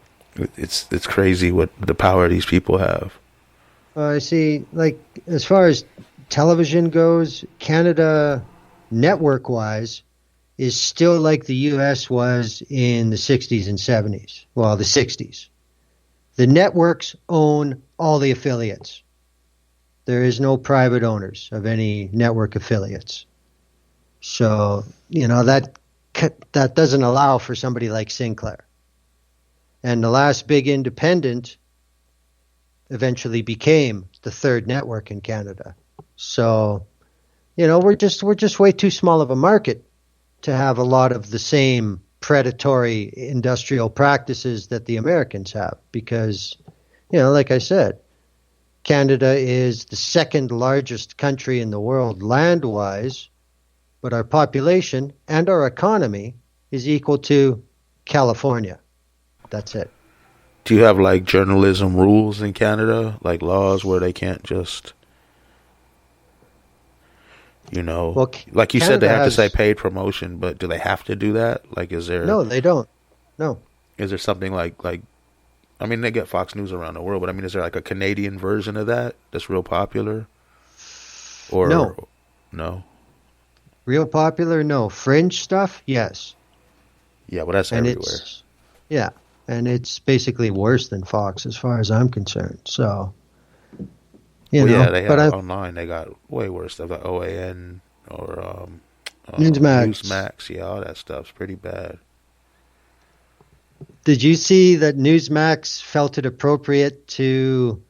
[SPEAKER 3] It's crazy what the power these people have.
[SPEAKER 1] I see. Like as far as television goes, Canada, network-wise, is still like the U.S. was in the 60s and 70s. Well, the 60s. The networks own all the affiliates. There is no private owners of any network affiliates. So, you know, that doesn't allow for somebody like Sinclair. And the last big independent eventually became the third network in Canada. So, we're just way too small of a market to have a lot of the same predatory industrial practices that the Americans have, because, like I said, Canada is the second largest country in the world land-wise, but our population and our economy is equal to California. That's it.
[SPEAKER 3] Do you have like journalism rules in Canada, like laws where they can't just,
[SPEAKER 1] Well,
[SPEAKER 3] like you said, they
[SPEAKER 1] Canada
[SPEAKER 3] have to say
[SPEAKER 1] has-
[SPEAKER 3] paid promotion, but do they have to do that? Like, is there?
[SPEAKER 1] No, they don't. No.
[SPEAKER 3] Is there something like? I mean, they get Fox News around the world, but I mean, is there like a Canadian version of that that's real popular? Or no?
[SPEAKER 1] Real popular? No. Fringe stuff? Yes.
[SPEAKER 3] Yeah, well, that's
[SPEAKER 1] And
[SPEAKER 3] everywhere.
[SPEAKER 1] and it's basically worse than Fox as far as I'm concerned. So,
[SPEAKER 3] Yeah, they
[SPEAKER 1] but
[SPEAKER 3] have online. They got way worse stuff like OAN or
[SPEAKER 1] Newsmax.
[SPEAKER 3] Newsmax. Yeah, all that stuff's pretty bad.
[SPEAKER 1] Did you see that Newsmax felt it appropriate to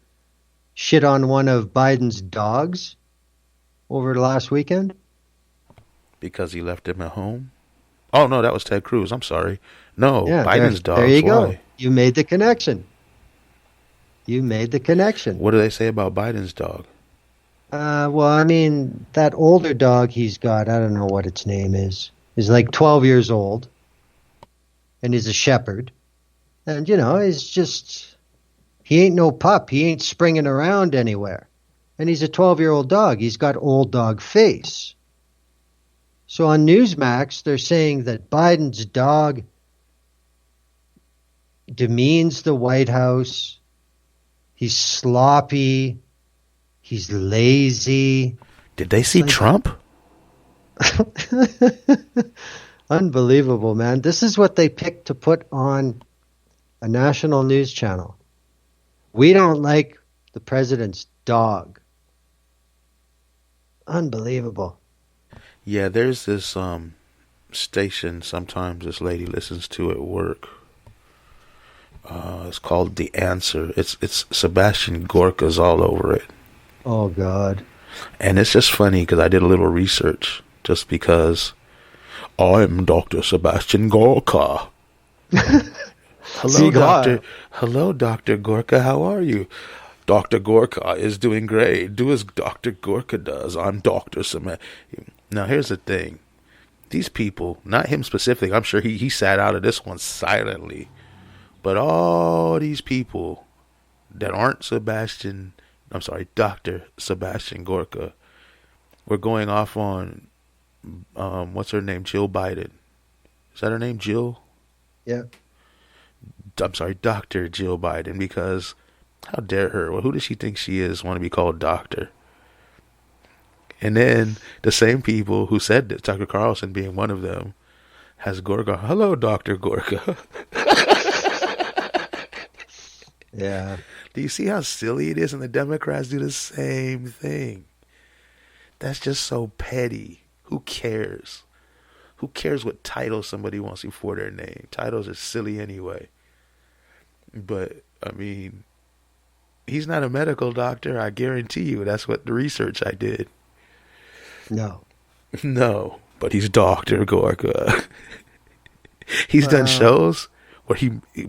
[SPEAKER 1] shit on one of Biden's dogs over the last weekend?
[SPEAKER 3] Because he left him at home? Oh, no, that was Ted Cruz. I'm sorry. No,
[SPEAKER 1] Yeah,
[SPEAKER 3] Biden's dogs.
[SPEAKER 1] there you go.
[SPEAKER 3] Why?
[SPEAKER 1] You made the connection.
[SPEAKER 3] What do they say about Biden's dog?
[SPEAKER 1] Well, I mean, that older dog he's got, I don't know what its name is like 12 years old. And he's a shepherd. And, he ain't no pup. He ain't springing around anywhere. And he's a 12-year-old dog. He's got old dog face. So on Newsmax, they're saying that Biden's dog demeans the White House. He's sloppy. He's lazy.
[SPEAKER 3] Did they see Trump?
[SPEAKER 1] Unbelievable, man. This is what they picked to put on a national news channel. We don't like the president's dog. Unbelievable.
[SPEAKER 3] Yeah, there's this station sometimes this lady listens to at work. It's called The Answer. It's Sebastian Gorka's all over it.
[SPEAKER 1] Oh, God.
[SPEAKER 3] And it's just funny because I did a little research just because I'm Dr. Sebastian Gorka. Hello, Doctor. Hello, Dr. Gorka. How are you? Dr. Gorka is doing great. Do as Dr. Gorka does. I'm Dr. Sebastian. Now, here's the thing. These people, not him specifically, I'm sure he sat out of this one silently. But all these people that aren't Dr. Sebastian Gorka, were going off on, what's her name? Jill Biden. Is that her name? Jill?
[SPEAKER 1] Yeah.
[SPEAKER 3] I'm sorry, Dr. Jill Biden, because how dare her? Well, who does she think she is want to be called doctor? And then the same people who said that, Tucker Carlson being one of them, has Gorka. Hello, Dr. Gorka.
[SPEAKER 1] Yeah.
[SPEAKER 3] Do you see how silly it is? And the Democrats do the same thing. That's just so petty. Who cares? Who cares what title somebody wants before their name? Titles are silly anyway. But, I mean, he's not a medical doctor. I guarantee you that's what the research I did.
[SPEAKER 1] No.
[SPEAKER 3] No, but he's Dr. Gorka. He's done shows where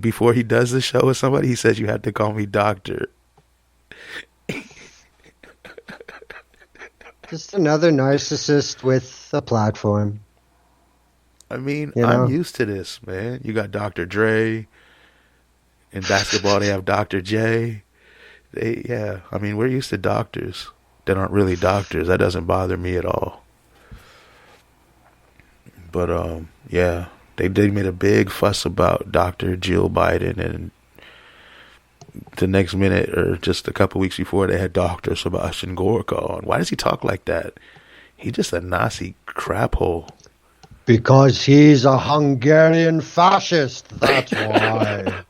[SPEAKER 3] before he does the show with somebody, he says, you have to call me doctor.
[SPEAKER 1] Just another narcissist with a platform.
[SPEAKER 3] I mean, I'm used to this, man. You got Dr. Dre. In basketball, they have Dr. J. I mean, we're used to doctors that aren't really doctors. That doesn't bother me at all. But, yeah, they made a big fuss about Dr. Jill Biden, and the next minute or just a couple weeks before, they had Dr. Sebastian Gorka on. Why does he talk like that? He's just a Nazi crap hole.
[SPEAKER 1] Because he's a Hungarian fascist. That's why.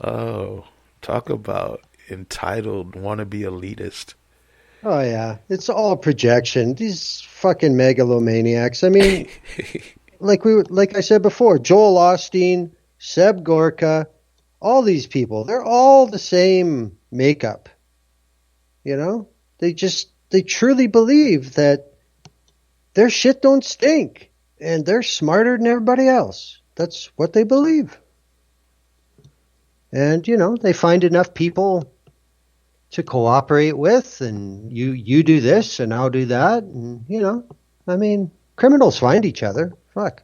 [SPEAKER 3] Oh, talk about entitled, wannabe elitist.
[SPEAKER 1] Oh, yeah. It's all projection. These fucking megalomaniacs. I mean, like I said before, Joel Osteen, Seb Gorka, all these people, they're all the same makeup. You know, they truly believe that their shit don't stink and they're smarter than everybody else. That's what they believe. And, you know, they find enough people to cooperate with, and you do this and I'll do that. And, you know, I mean, criminals find each other. Fuck.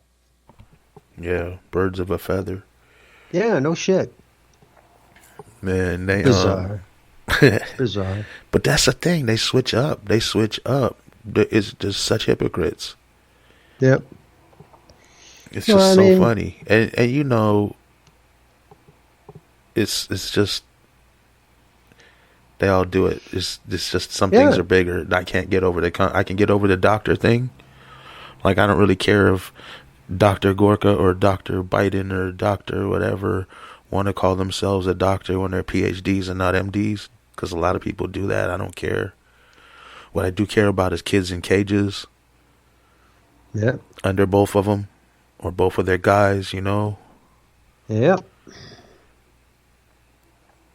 [SPEAKER 3] Yeah, birds of a feather.
[SPEAKER 1] Yeah, no shit.
[SPEAKER 3] Man, they
[SPEAKER 1] bizarre. Bizarre.
[SPEAKER 3] But that's the thing. They switch up. It's just such hypocrites.
[SPEAKER 1] Yep.
[SPEAKER 3] It's just so funny. And you know, it's just they all do it. It's just some things are bigger. I can't get over I can get over the doctor thing. Like, I don't really care if Dr. Gorka or Dr. Biden or Dr. whatever want to call themselves a doctor when they're PhDs and not MDs, because a lot of people do that. I don't care. What I do care about is kids in cages.
[SPEAKER 1] Yeah.
[SPEAKER 3] Under both of them, or both of their guys, you know.
[SPEAKER 1] Yeah.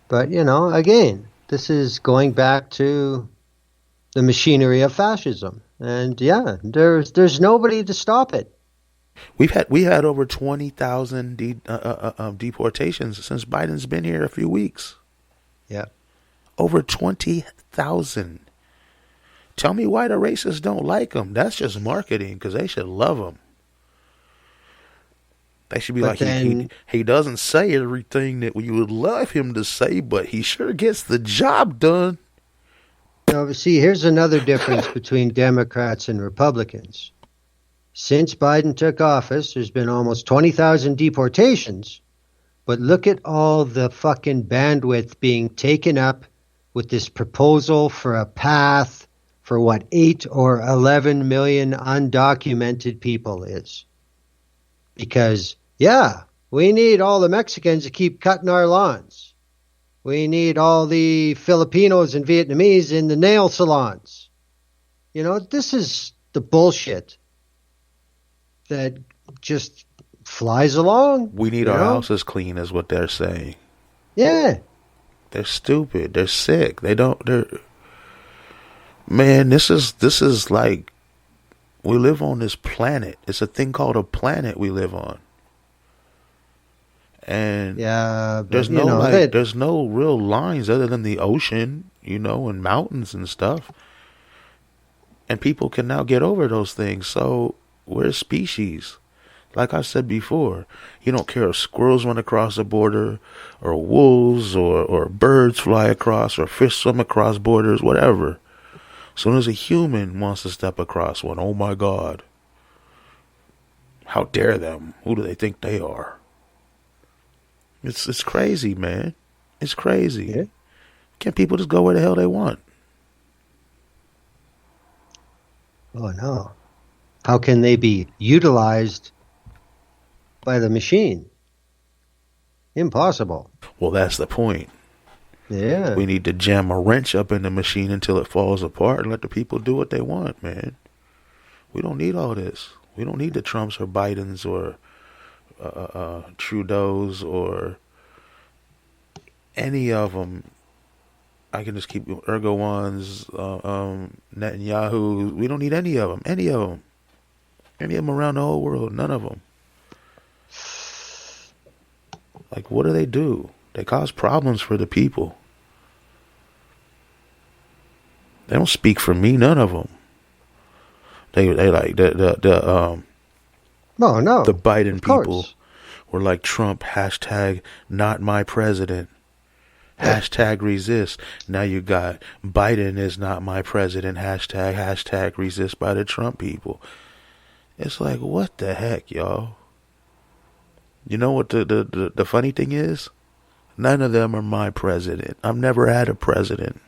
[SPEAKER 1] But, you know, again, this is going back to the machinery of fascism. And yeah, there's nobody to stop it.
[SPEAKER 3] We had over 20,000 deportations since Biden's been here a few weeks.
[SPEAKER 1] Yeah.
[SPEAKER 3] Over 20,000. Tell me why the racists don't like him. That's just marketing, because they should love him. They should be but like, he doesn't say everything that we would love him to say, but he sure gets the job done.
[SPEAKER 1] Now, see, here's another difference between Democrats and Republicans. Since Biden took office, there's been almost 20,000 deportations, but look at all the fucking bandwidth being taken up with this proposal for a path for what 8 or 11 million undocumented people is. Because, yeah, we need all the Mexicans to keep cutting our lawns. We need all the Filipinos and Vietnamese in the nail salons. You know, this is the bullshit that just flies along.
[SPEAKER 3] We need our houses clean, is what they're saying.
[SPEAKER 1] Yeah.
[SPEAKER 3] They're stupid. They're sick. Man, this is like, we live on this planet. It's a thing called a planet we live on. And
[SPEAKER 1] yeah, but,
[SPEAKER 3] there's there's no real lines other than the ocean, you know, and mountains and stuff. And people can now get over those things. So we're a species. Like I said before, you don't care if squirrels run across the border, or wolves, or birds fly across, or fish swim across borders, whatever. As soon as a human wants to step across one, oh my God. How dare them? Who do they think they are? It's crazy, man. It's crazy.
[SPEAKER 1] Yeah.
[SPEAKER 3] Can't people just go where the hell they want?
[SPEAKER 1] Oh, no. How can they be utilized by the machine? Impossible.
[SPEAKER 3] Well, that's the point.
[SPEAKER 1] Yeah.
[SPEAKER 3] We need to jam a wrench up in the machine until it falls apart and let the people do what they want, man. We don't need all this. We don't need the Trumps or Bidens or Trudeau's or any of them. I can just keep Erdogan's, Netanyahu. We don't need any of them. Any of them around the whole world. None of them. Like, what do? They cause problems for the people. They don't speak for me. None of them. They like the
[SPEAKER 1] no,
[SPEAKER 3] the Biden people were like Trump, hashtag not my president, hashtag resist. Now you got Biden is not my president, hashtag resist by the Trump people. It's like, what the heck, y'all? You know what the funny thing is? None of them are my president. I've never had a president.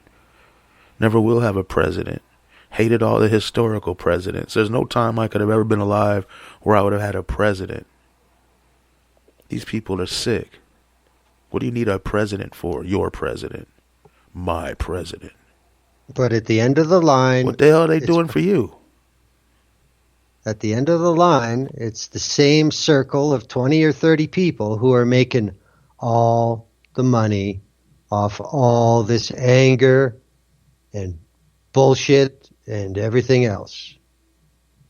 [SPEAKER 3] Never will have a president. Hated all the historical presidents. There's no time I could have ever been alive where I would have had a president. These people are sick. What do you need a president for? Your president. My president.
[SPEAKER 1] But at the end of the line...
[SPEAKER 3] What the hell are they doing for you?
[SPEAKER 1] At the end of the line, it's the same circle of 20 or 30 people who are making all the money off all this anger and bullshit and everything else.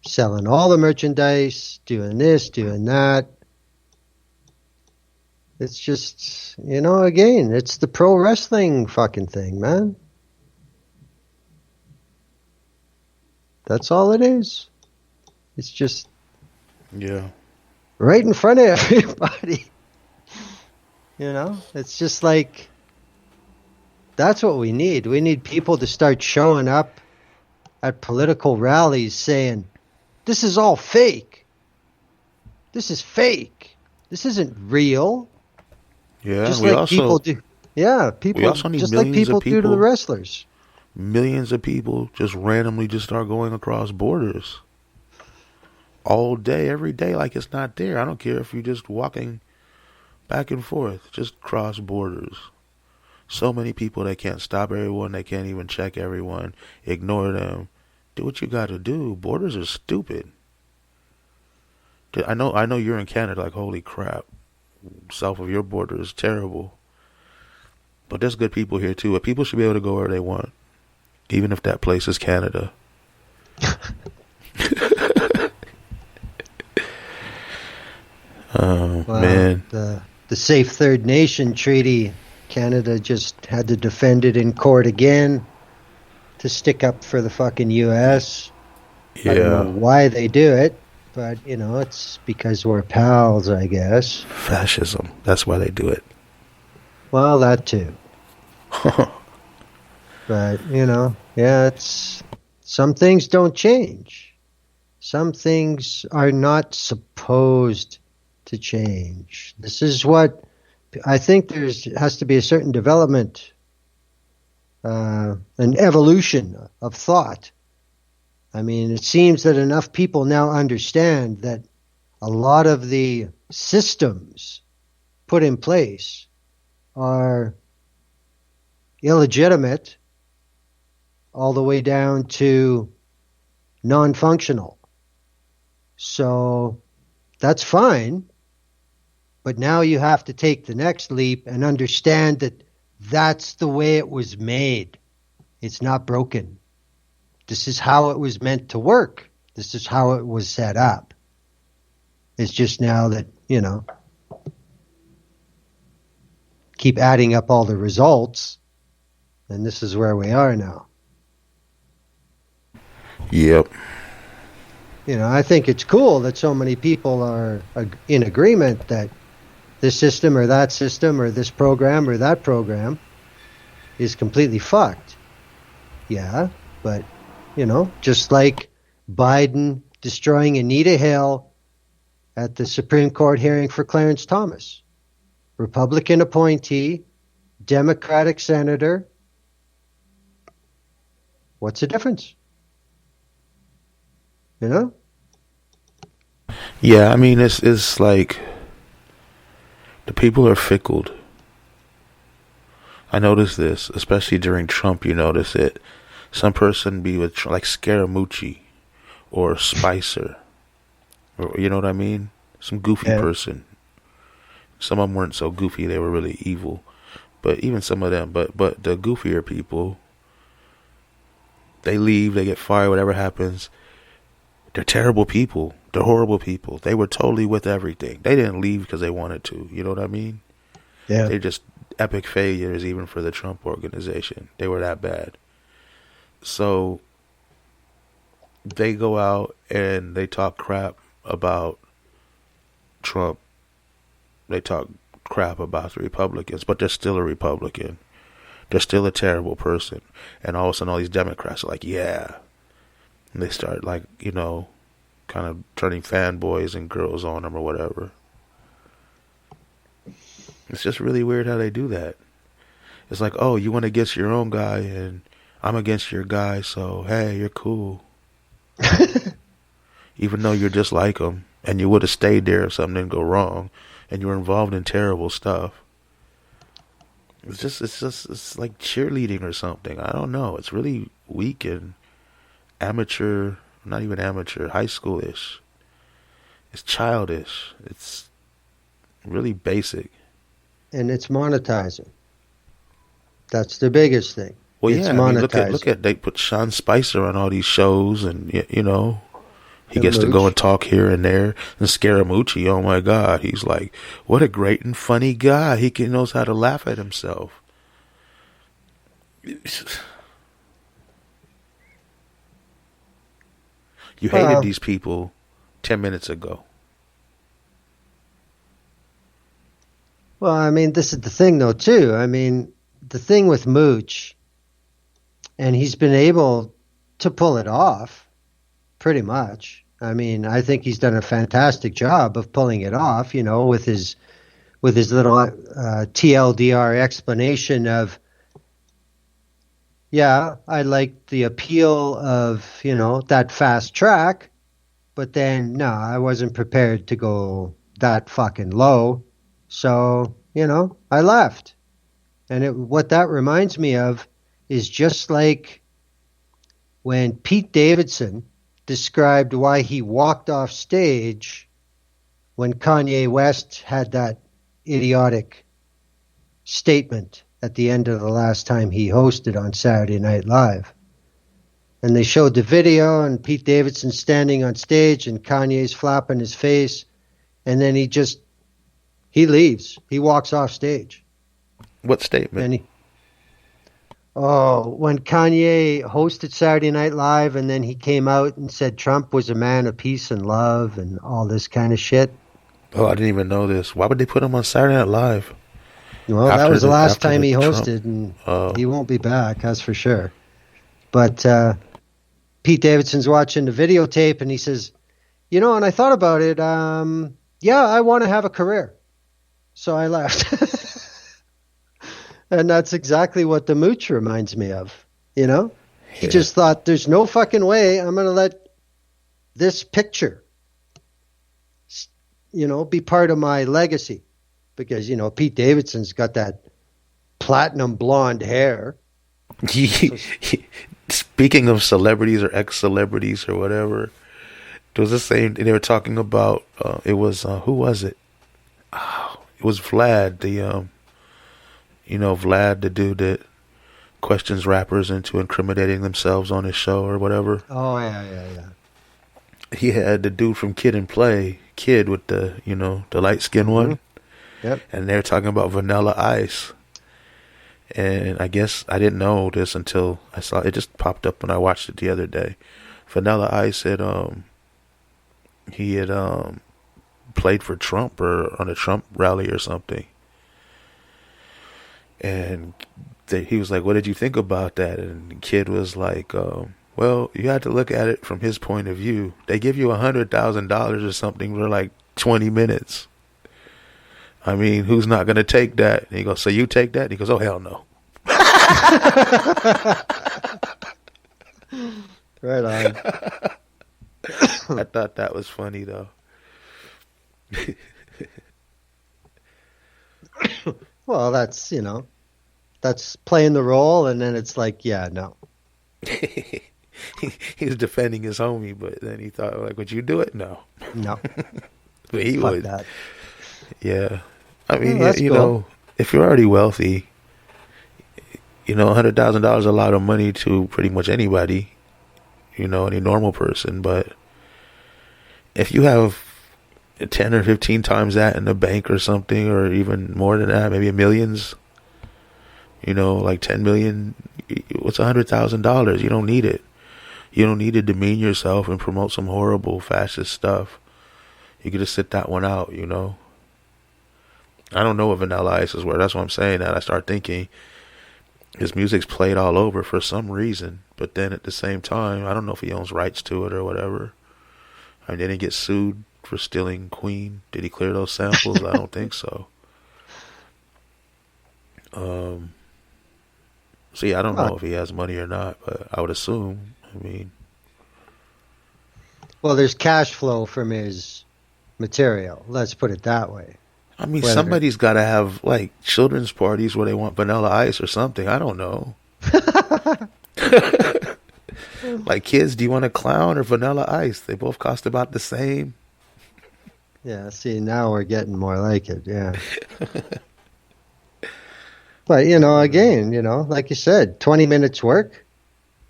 [SPEAKER 1] Selling all the merchandise, doing this, doing that. It's just, again, it's the pro wrestling fucking thing, man. That's all it is. It's just right in front of everybody. It's just like, that's what we need. We need people to start showing up at political rallies saying, this is all fake. This is fake. This isn't real.
[SPEAKER 3] Yeah,
[SPEAKER 1] just like people do. Yeah, people.
[SPEAKER 3] We also need
[SPEAKER 1] just like people do to the wrestlers.
[SPEAKER 3] Millions of people just randomly just start going across borders all day, every day, like it's not there. I don't care if you're just walking back and forth, just cross borders. So many people, they can't stop everyone. They can't even check everyone. Ignore them. Do what you got to do. Borders are stupid. I know you're in Canada, like, holy crap. South of your border is terrible. But there's good people here too. But people should be able to go where they want, even if that place is Canada. Man.
[SPEAKER 1] The Safe Third Nation Treaty, Canada just had to defend it in court again to stick up for the fucking U.S.
[SPEAKER 3] Yeah.
[SPEAKER 1] I don't know why they do it, but, it's because we're pals, I guess.
[SPEAKER 3] Fascism. That's why they do it.
[SPEAKER 1] Well, that too. But, it's... Some things don't change. Some things are not supposed to change. This is what... I think has to be a certain development, an evolution of thought. I mean, it seems that enough people now understand that a lot of the systems put in place are illegitimate all the way down to non-functional. So that's fine, but now you have to take the next leap and understand that that's the way it was made. It's not broken. This is how it was meant to work. This is how it was set up. It's just now that, keep adding up all the results, and this is where we are now.
[SPEAKER 3] Yep.
[SPEAKER 1] I think it's cool that so many people are in agreement that this system or this program or that program is completely fucked. Yeah, but, just like Biden destroying Anita Hill at the Supreme Court hearing for Clarence Thomas. Republican appointee, Democratic senator. What's the difference?
[SPEAKER 3] Yeah, I mean, it's like the people are fickle. I noticed this, especially during Trump. You notice it. Some person be with like Scaramucci or Spicer, or you know what I mean? Some goofy person. Some of them weren't so goofy; they were really evil. But even some of them, but the goofier people, they leave, they get fired, whatever happens. They're terrible people. They're horrible people. They were totally with everything. They didn't leave because they wanted to. You know what I mean?
[SPEAKER 1] Yeah.
[SPEAKER 3] They're just epic failures, even for the Trump organization. They were that bad. So they go out and they talk crap about Trump. They talk crap about the Republicans, but they're still a Republican. They're still a terrible person. And all of a sudden all these Democrats are like, yeah. And they start like, kind of turning fanboys and girls on them or whatever. It's just really weird how they do that. It's like, oh, you went against your own guy and I'm against your guy, so hey, you're cool. Even though you're just like him and you would have stayed there if something didn't go wrong and you were involved in terrible stuff. It's like cheerleading or something. I don't know. It's really weak and amateur, not even amateur, high schoolish. It's childish. It's really basic.
[SPEAKER 1] and it's monetizing. That's the biggest thing.
[SPEAKER 3] Well,
[SPEAKER 1] it's
[SPEAKER 3] yeah, I mean, look at they put Sean Spicer on all these shows, and you know, he gets to go and talk here and there. And Scaramucci, oh my God, he's like, what a great and funny guy. He knows how to laugh at himself. You hated these people 10 minutes ago.
[SPEAKER 1] Well, I mean, this is the thing, though, too. I mean, the thing with Mooch, and he's been able to pull it off, pretty much. I mean, I think he's done a fantastic job of pulling it off, you know, with his little TLDR explanation of, yeah, I like the appeal of, you know, that fast track, but then, no, I wasn't prepared to go that fucking low. So, you know, I left. And what that reminds me of is just like when Pete Davidson described why he walked off stage when Kanye West had that idiotic statement at the end of the last time he hosted on Saturday Night Live. And they showed the video, and Pete Davidson standing on stage, and Kanye's flapping his face, and then he leaves. He walks off stage.
[SPEAKER 3] What statement?
[SPEAKER 1] When Kanye hosted Saturday Night Live, and then he came out and said Trump was a man of peace and love and all this kind of shit.
[SPEAKER 3] Oh, I didn't even know this. Why would they put him on Saturday Night Live?
[SPEAKER 1] Well, that was the last time he hosted, and he won't be back, that's for sure. But Pete Davidson's watching the videotape, and he says, you know, and I thought about it, yeah, I want to have a career. So I left. And that's exactly what the Mooch reminds me of, you know? Yeah. He just thought, there's no fucking way I'm going to let this picture, you know, be part of my legacy. Because, you know, Pete Davidson's got that platinum blonde hair.
[SPEAKER 3] Speaking of celebrities or ex-celebrities or whatever, it was the same, they were talking about, it was, who was it? Oh, it was Vlad, you know, Vlad, the dude that questions rappers into incriminating themselves on his show or whatever.
[SPEAKER 1] Oh, yeah.
[SPEAKER 3] He had the dude from Kid and Play, Kid with the, you know, the light-skinned one.
[SPEAKER 1] Yep.
[SPEAKER 3] And they're talking about Vanilla Ice. And I guess I didn't know this until I saw it. Just popped up when I watched it the other day. Vanilla Ice had, he had played for Trump or on a Trump rally or something. And he was like, what did you think about that? And the kid was like, well, you had to look at it from his point of view. They give you $100,000 or something for like 20 minutes. I mean, who's not going to take that? And he goes, so you take that? And he goes, oh, hell no.
[SPEAKER 1] Right on.
[SPEAKER 3] I thought that was funny, though.
[SPEAKER 1] Well, that's, you know, that's playing the role, and then it's like, yeah, no.
[SPEAKER 3] He was defending his homie, but then he thought, like, would you do it? No.
[SPEAKER 1] No.
[SPEAKER 3] But he
[SPEAKER 1] Fuck
[SPEAKER 3] would.
[SPEAKER 1] that.
[SPEAKER 3] Yeah. I mean, you
[SPEAKER 1] cool.
[SPEAKER 3] know, if you're already wealthy, you know, $100,000 is a lot of money to pretty much anybody, you know, any normal person. But if you have 10 or 15 times that in the bank or something, or even more than that, maybe millions, you know, like 10 million, what's $100,000? You don't need it. You don't need to demean yourself and promote some horrible fascist stuff. You could just sit that one out, you know. I don't know what Vanilla Ice is worth. That's what I'm saying. That I start thinking his music's played all over for some reason. But then at the same time, I don't know if he owns rights to it or whatever. I mean, did he get sued for stealing Queen? Did he clear those samples? I don't think so. So yeah, I don't know if he has money or not, but I would assume. I mean,
[SPEAKER 1] well, there's cash flow from his material. Let's put it that way.
[SPEAKER 3] I mean, somebody's got to have like children's parties where they want Vanilla Ice or something. I don't know. Like, kids, do you want a clown or Vanilla Ice? They both cost about the same.
[SPEAKER 1] Yeah, see, now we're getting more like it, yeah. But, again, like you said, 20 minutes work,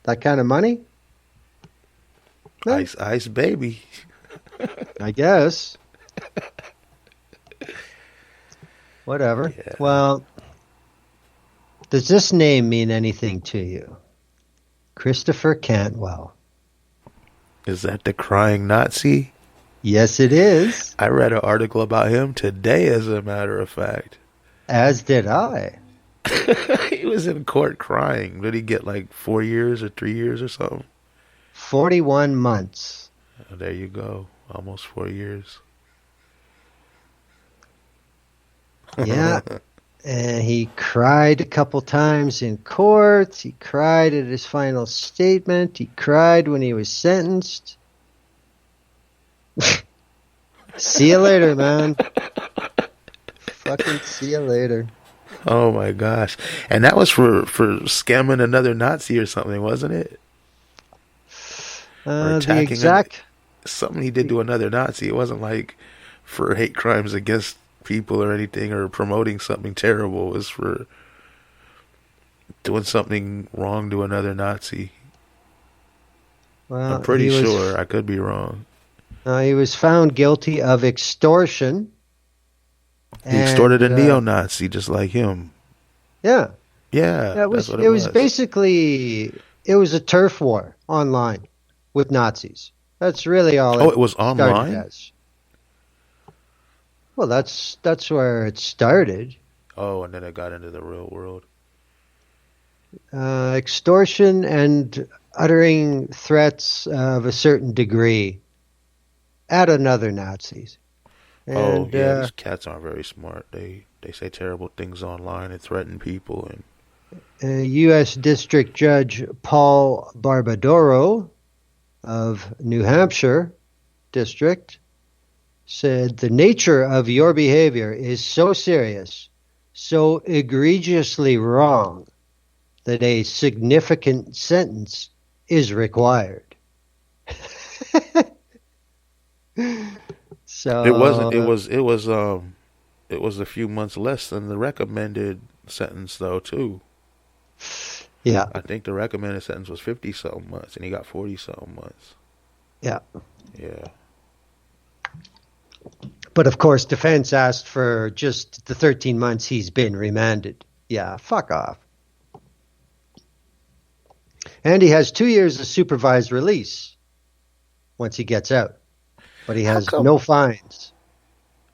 [SPEAKER 1] that kind of money,
[SPEAKER 3] Ice, ice, baby.
[SPEAKER 1] I guess. Whatever.
[SPEAKER 3] Yeah.
[SPEAKER 1] Well, does this name mean anything to you? Christopher Cantwell.
[SPEAKER 3] Is that the crying Nazi?
[SPEAKER 1] Yes, it is.
[SPEAKER 3] I read an article about him today, as a matter of fact.
[SPEAKER 1] As did I.
[SPEAKER 3] He was in court crying. Did he get like 4 years or 3 years or something?
[SPEAKER 1] 41 months.
[SPEAKER 3] Oh, there you go. Almost 4 years.
[SPEAKER 1] Yeah. And he cried a couple times in court. He cried at his final statement. He cried when he was sentenced. See you later, man. Fucking see you later.
[SPEAKER 3] Oh my gosh. And that was for scamming another Nazi or something, wasn't it? Or
[SPEAKER 1] The
[SPEAKER 3] attacking
[SPEAKER 1] exact...
[SPEAKER 3] something he did to another Nazi. It wasn't like for hate crimes against people or anything, or promoting something terrible. It was for doing something wrong to another Nazi.
[SPEAKER 1] Well,
[SPEAKER 3] I'm pretty sure. I could be wrong.
[SPEAKER 1] He was found guilty of extortion.
[SPEAKER 3] He extorted a neo-Nazi just like him.
[SPEAKER 1] Yeah.
[SPEAKER 3] Yeah,
[SPEAKER 1] it was basically, it was a turf war online with Nazis. That's really all.
[SPEAKER 3] Oh, it was online?
[SPEAKER 1] As. Well, that's where it started.
[SPEAKER 3] Oh, and then it got into the real world.
[SPEAKER 1] Extortion and uttering threats of a certain degree at another Nazis. And,
[SPEAKER 3] these cats aren't very smart. They say terrible things online and threaten people. And
[SPEAKER 1] U.S. District Judge Paul Barbadoro of New Hampshire District said the nature of your behavior is so serious, so egregiously wrong, that a significant sentence is required. So
[SPEAKER 3] it wasn't. It was a few months less than the recommended sentence, though, too.
[SPEAKER 1] Yeah,
[SPEAKER 3] I think the recommended sentence was 50-something months, and he got 40-something months.
[SPEAKER 1] Yeah.
[SPEAKER 3] Yeah.
[SPEAKER 1] But of course, defense asked for just the 13 months he's been remanded. Yeah, fuck off. And he has 2 years of supervised release once he gets out. But he has no fines.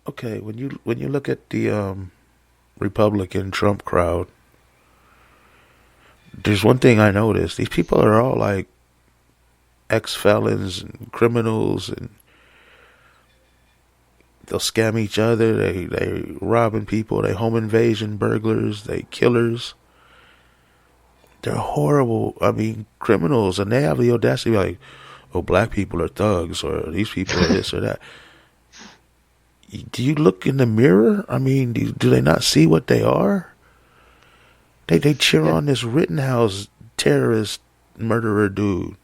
[SPEAKER 3] Okay, when you look at the Republican Trump crowd, there's one thing I noticed. These people are all like ex-felons and criminals, and they'll scam each other. They robbing people. They home invasion burglars. They killers. They're horrible. I mean, criminals, and they have the audacity to be like, "Oh, black people are thugs," or "These people are this or that." Do you look in the mirror? I mean, do they not see what they are? They cheer on this Rittenhouse terrorist murderer dude.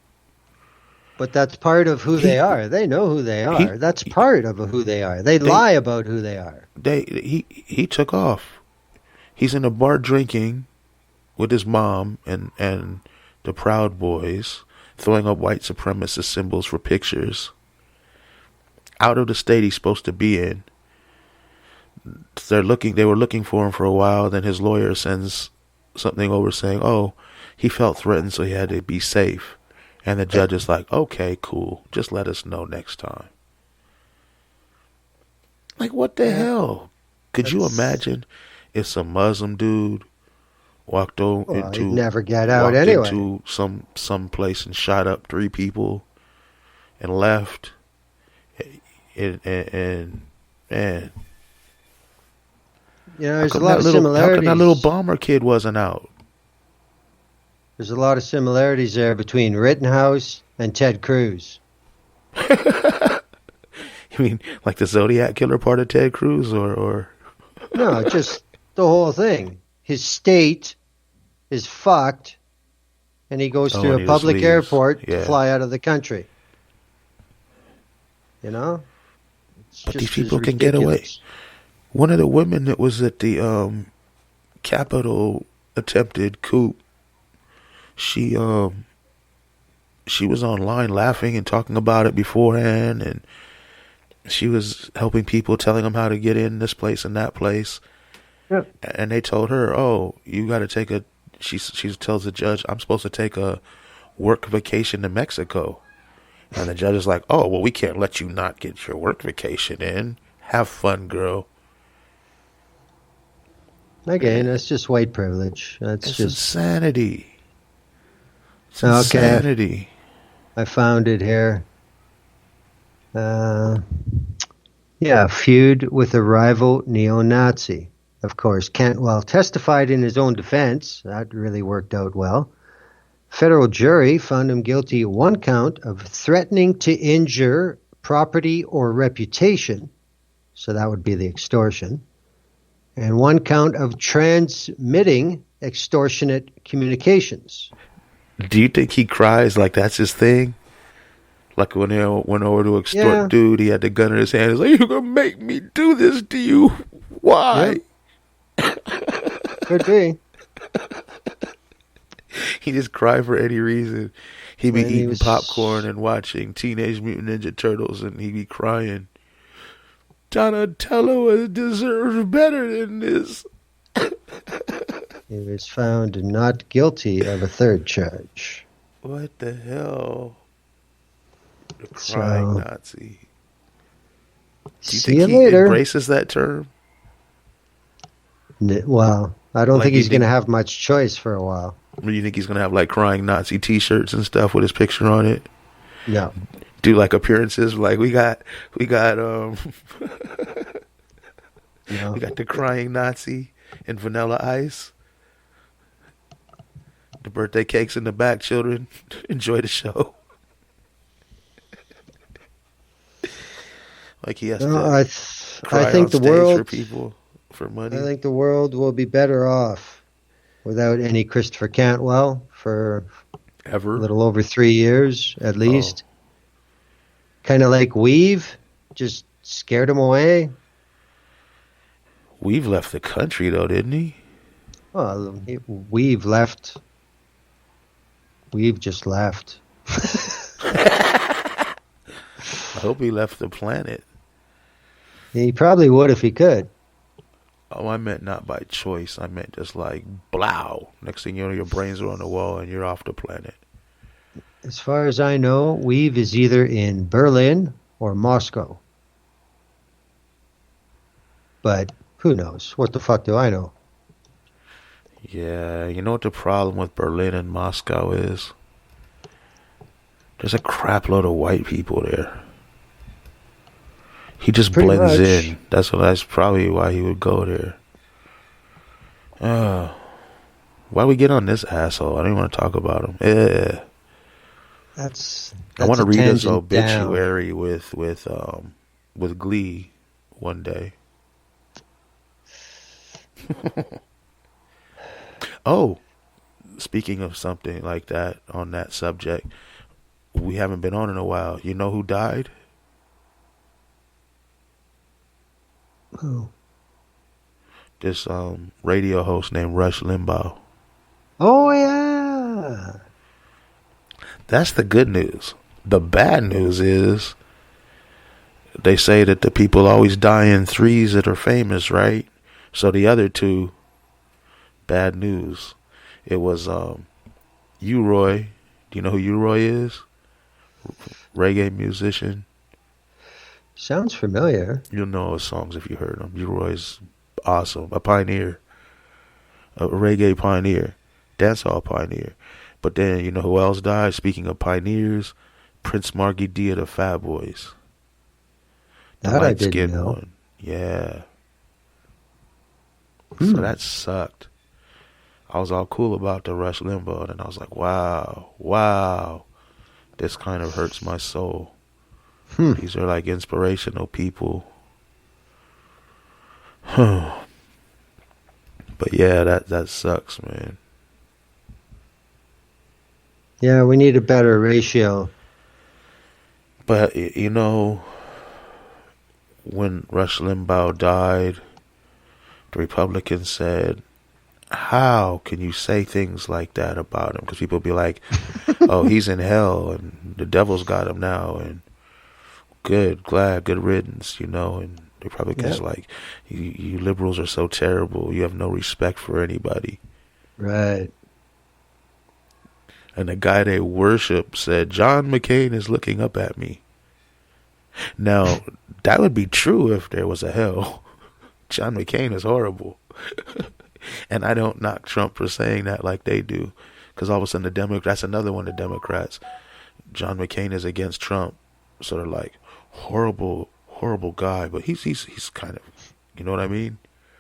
[SPEAKER 1] But that's part of who they are. They know who they are. That's part of who they are. They lie about who they are.
[SPEAKER 3] He took off. He's in a bar drinking with his mom and the Proud Boys, throwing up white supremacist symbols for pictures. Out of the state he's supposed to be in. They were looking for him for a while. Then his lawyer sends something over saying, "Oh, he felt threatened, so he had to be safe." And the judge is like, "Okay, cool. Just let us know next time." Like, what the hell? Could you imagine if some Muslim dude walked into
[SPEAKER 1] never get out anyway.
[SPEAKER 3] Into some place and shot up 3 people and left? And man,
[SPEAKER 1] there's a lot of similarities.
[SPEAKER 3] How come that little bomber kid wasn't out?
[SPEAKER 1] There's a lot of similarities there between Rittenhouse and Ted Cruz.
[SPEAKER 3] You mean like the Zodiac killer part of Ted Cruz, or?
[SPEAKER 1] No, just the whole thing. His state is fucked, and he goes through a public airport to fly out of the country. But
[SPEAKER 3] these people can get away. One of the women that was at the Capitol attempted coup, she was online laughing and talking about it beforehand, and she was helping people, telling them how to get in this place and that place.
[SPEAKER 1] Yeah.
[SPEAKER 3] And they told her, "Oh, you got to take a." She tells the judge, "I'm supposed to take a work vacation to Mexico," and the judge is like, "Oh, well, we can't let you not get your work vacation in. Have fun, girl."
[SPEAKER 1] Again, that's just white privilege. That's
[SPEAKER 3] It's
[SPEAKER 1] just
[SPEAKER 3] insanity. It's
[SPEAKER 1] Okay.
[SPEAKER 3] insanity.
[SPEAKER 1] I found it here. Feud with a rival neo-Nazi. Of course, Cantwell testified in his own defense. That really worked out well. Federal jury found him guilty one count of threatening to injure property or reputation. So that would be the extortion. And one count of transmitting extortionate communications.
[SPEAKER 3] Do you think he cries like that's his thing? Like when they went over to extort dude, he had the gun in his hand. He's like, "You're gonna make me do this to you? Why?"
[SPEAKER 1] Could be.
[SPEAKER 3] He just cried for any reason. He'd be
[SPEAKER 1] When he
[SPEAKER 3] eating
[SPEAKER 1] was-
[SPEAKER 3] popcorn and watching Teenage Mutant Ninja Turtles, and he'd be crying. Donatello deserves better than this.
[SPEAKER 1] He was found not guilty of a third charge.
[SPEAKER 3] What the hell? The
[SPEAKER 1] So-
[SPEAKER 3] crying Nazi. Do you
[SPEAKER 1] See you
[SPEAKER 3] think he
[SPEAKER 1] later.
[SPEAKER 3] embraces that term?
[SPEAKER 1] Well, I don't
[SPEAKER 3] Like
[SPEAKER 1] think
[SPEAKER 3] you
[SPEAKER 1] he's going to
[SPEAKER 3] think-
[SPEAKER 1] have much choice for a while.
[SPEAKER 3] Or you think he's gonna have like crying Nazi T-shirts and stuff with his picture on it?
[SPEAKER 1] No.
[SPEAKER 3] Do like appearances like we got
[SPEAKER 1] No.
[SPEAKER 3] we got the crying Nazi and Vanilla Ice. The birthday cake's in the back, children. Enjoy the show. Like he has
[SPEAKER 1] No,
[SPEAKER 3] to
[SPEAKER 1] I
[SPEAKER 3] cry
[SPEAKER 1] think
[SPEAKER 3] on
[SPEAKER 1] the
[SPEAKER 3] stage
[SPEAKER 1] world.
[SPEAKER 3] for people for money.
[SPEAKER 1] I think the world will be better off without any Christopher Cantwell for
[SPEAKER 3] Ever.
[SPEAKER 1] a little over 3 years at least. Kind of like Weave, just scared him away.
[SPEAKER 3] We've left the country though, didn't he?
[SPEAKER 1] Well, Weave left. Weave just left.
[SPEAKER 3] I hope he left the planet.
[SPEAKER 1] He probably would if he could.
[SPEAKER 3] Oh, I meant not by choice. I meant just like blow. Next thing you know, your brains are on the wall and you're off the planet.
[SPEAKER 1] As far as I know, Weave is either in Berlin or Moscow. But who knows? What the fuck do I know?
[SPEAKER 3] Yeah, you know what the problem with Berlin and Moscow is? There's a crap load of white people there. He just
[SPEAKER 1] Pretty
[SPEAKER 3] blends
[SPEAKER 1] much.
[SPEAKER 3] in. That's probably why he would go there. Why we get on this asshole? I don't even want to talk about him. Yeah.
[SPEAKER 1] That's
[SPEAKER 3] I want to
[SPEAKER 1] a
[SPEAKER 3] read his
[SPEAKER 1] tangent down.
[SPEAKER 3] obituary with Glee one day. Oh, speaking of something like that on that subject, we haven't been on in a while. You know who died?
[SPEAKER 1] Who?
[SPEAKER 3] This radio host named Rush Limbaugh.
[SPEAKER 1] Oh yeah.
[SPEAKER 3] That's the good news. The bad news is they say that the people always die in threes that are famous, right? So the other two, bad news. It was U-Roy. Do you know who U-Roy is? Reggae musician.
[SPEAKER 1] Sounds familiar.
[SPEAKER 3] You'll know his songs if you heard them. U-Roy's awesome. A pioneer. A reggae pioneer. Dancehall pioneer. But then, you know who else died? Speaking of pioneers, Prince Marky D of the Fat Boys. The
[SPEAKER 1] That I
[SPEAKER 3] light-skinned
[SPEAKER 1] didn't know.
[SPEAKER 3] one. Yeah. So that sucked. I was all cool about the Rush Limbaugh, and I was like, wow. This kind of hurts my soul. These are like inspirational people. But yeah, that sucks, man.
[SPEAKER 1] Yeah, we need a better ratio.
[SPEAKER 3] But, you know, when Rush Limbaugh died, the Republicans said, how can you say things like that about him? Because people be like, oh, he's in hell and the devil's got him now, and good riddance, you know. And they probably just like, you liberals are so terrible. You have no respect for anybody.
[SPEAKER 1] Right.
[SPEAKER 3] And the guy they worship said, John McCain is looking up at me. Now, that would be true if there was a hell. John McCain is horrible. And I don't knock Trump for saying that like they do. Because all of a sudden that's another one of the Democrats. John McCain is against Trump. Sort of like, horrible guy. But he's kind of, you know what I mean?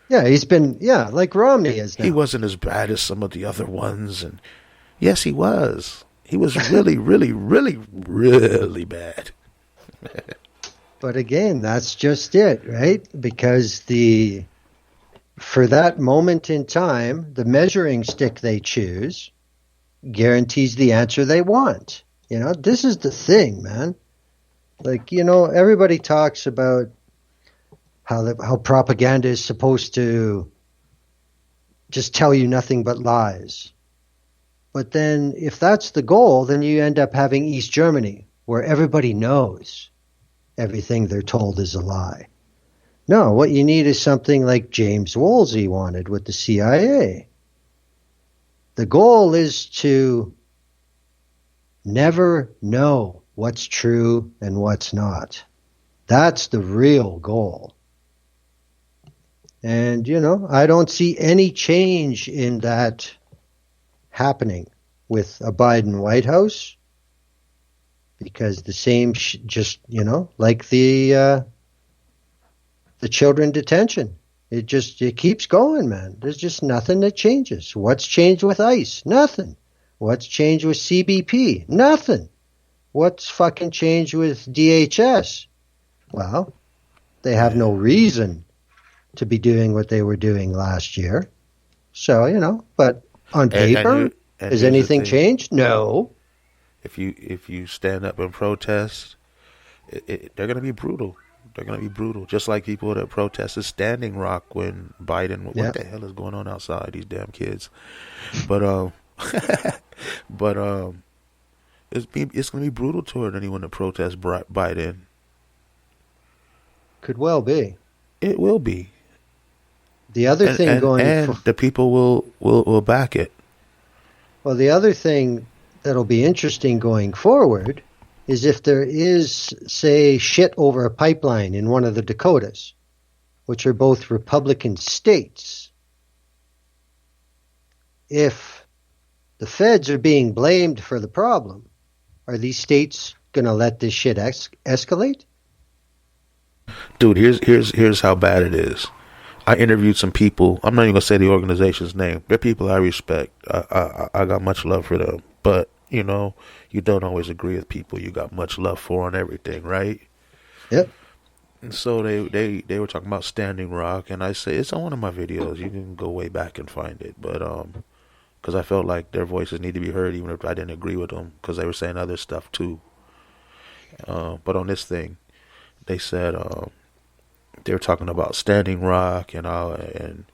[SPEAKER 1] Yeah, he's been, like Romney is now.
[SPEAKER 3] He wasn't as bad as some of the other ones. And yes, he was. He was really, really, really, really bad.
[SPEAKER 1] But again, that's just it, right? Because for that moment in time, the measuring stick they choose guarantees the answer they want. You know, this is the thing, man. Like, you know, everybody talks about how propaganda is supposed to just tell you nothing but lies. But then if that's the goal, then you end up having East Germany, where everybody knows everything they're told is a lie. No, what you need is something like James Woolsey wanted with the CIA. The goal is to never know what's true and what's not. That's the real goal. And, you know, I don't see any change in that happening with a Biden White House, because the same, just, you know, like the children detention. It keeps going, man. There's just nothing that changes. What's changed with ICE? Nothing. What's changed with CBP? Nothing. What's fucking changed with DHS? Well, they have no reason to be doing what they were doing last year. So, you know, but on paper, has anything changed? No.
[SPEAKER 3] If you stand up and protest, they're going to be brutal. They're going to be brutal. Just like people that protested Standing Rock when Biden, what the hell is going on outside, these damn kids? But, it's going to be brutal toward anyone that protests Biden.
[SPEAKER 1] Could well be.
[SPEAKER 3] It will be.
[SPEAKER 1] The other thing
[SPEAKER 3] and the people will back it.
[SPEAKER 1] Well, the other thing that'll be interesting going forward is if there is, say, shit over a pipeline in one of the Dakotas, which are both Republican states. If the feds are being blamed for the problem, are these states going to let this shit escalate?
[SPEAKER 3] Dude, here's how bad it is. I interviewed some people. I'm not even going to say the organization's name. They're people I respect. I got much love for them. But, you know, you don't always agree with people you got much love for on everything, right?
[SPEAKER 1] Yep.
[SPEAKER 3] And so they were talking about Standing Rock, and I say, it's on one of my videos. You can go way back and find it. But, because I felt like their voices need to be heard even if I didn't agree with them, because they were saying other stuff too. But on this thing, they said, they were talking about Standing Rock and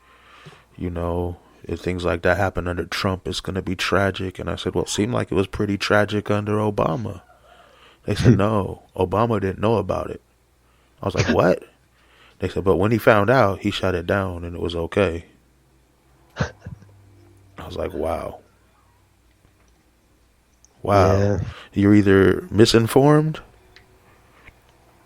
[SPEAKER 3] you know, if things like that happen under Trump, it's going to be tragic. And I said, well, it seemed like it was pretty tragic under Obama. They said, no, Obama didn't know about it. I was like, what? They said, but when he found out, he shut it down and it was okay. I was like, wow. Yeah. You're either misinformed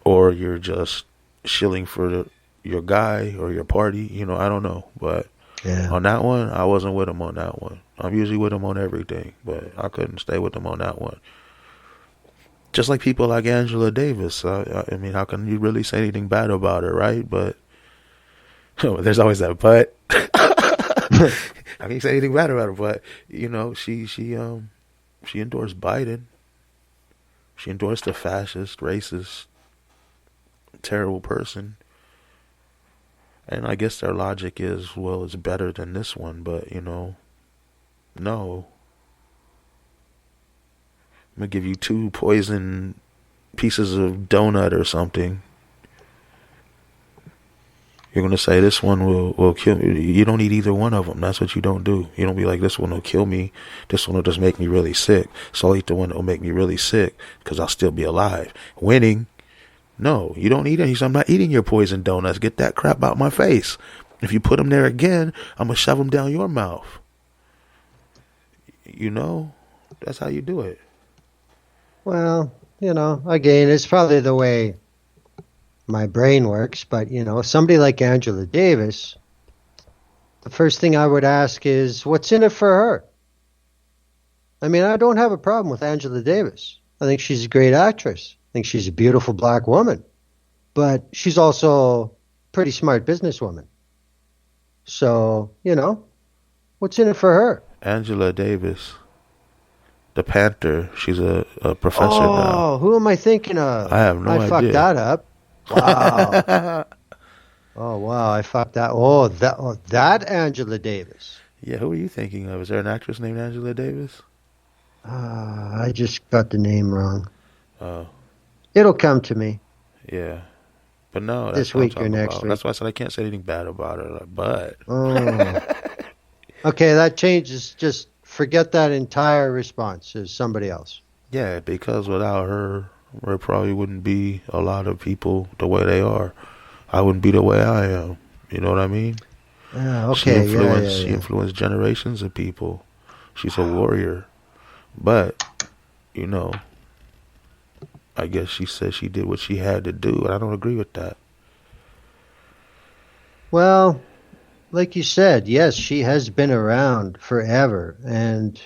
[SPEAKER 3] or you're just shilling for your guy or your party. You know, I don't know. But on that one, I wasn't with him on that one. I'm usually with him on everything, but I couldn't stay with him on that one. Just like people like Angela Davis. I mean, how can you really say anything bad about her, right? But there's always that but. I can't say anything bad about her, but you know, she endorsed Biden. She endorsed a fascist, racist, terrible person. And I guess their logic is, well, it's better than this one, but you know, no. I'm gonna give you 2 poison pieces of donut or something. You're going to say this one will kill me. You don't eat either one of them. That's what you don't do. You don't be like, this one will kill me. This one will just make me really sick. So I'll eat the one that will make me really sick because I'll still be alive. Winning. No, you don't eat it. He said, I'm not eating your poison donuts. Get that crap out my face. If you put them there again, I'm going to shove them down your mouth. You know, that's how you do it.
[SPEAKER 1] Well, again, it's probably the way my brain works, but somebody like Angela Davis, the first thing I would ask is, what's in it for her? I mean, I don't have a problem with Angela Davis. I think she's a great actress. I think she's a beautiful black woman, but she's also a pretty smart businesswoman. So, what's in it for her?
[SPEAKER 3] Angela Davis, the Panther, she's a professor now.
[SPEAKER 1] Oh, who am I thinking of?
[SPEAKER 3] I have no idea.
[SPEAKER 1] I fucked that up. Wow. Oh, wow, I fucked that. Oh, that Angela Davis.
[SPEAKER 3] Yeah, who are you thinking of? Is there an actress named Angela Davis?
[SPEAKER 1] I just got the name wrong.
[SPEAKER 3] Oh.
[SPEAKER 1] It'll come to me.
[SPEAKER 3] Yeah. But no, that's
[SPEAKER 1] this week or next week.
[SPEAKER 3] That's why I said I can't say anything bad about her. But.
[SPEAKER 1] Oh. Okay, that changes. Just forget that entire response as somebody else.
[SPEAKER 3] Yeah, because without her, there probably wouldn't be a lot of people the way they are. I wouldn't be the way I am. You know what I mean?
[SPEAKER 1] Okay.
[SPEAKER 3] She influenced generations of people. She's a warrior. But, I guess she said she did what she had to do, and I don't agree with that.
[SPEAKER 1] Well, like you said, yes, she has been around forever and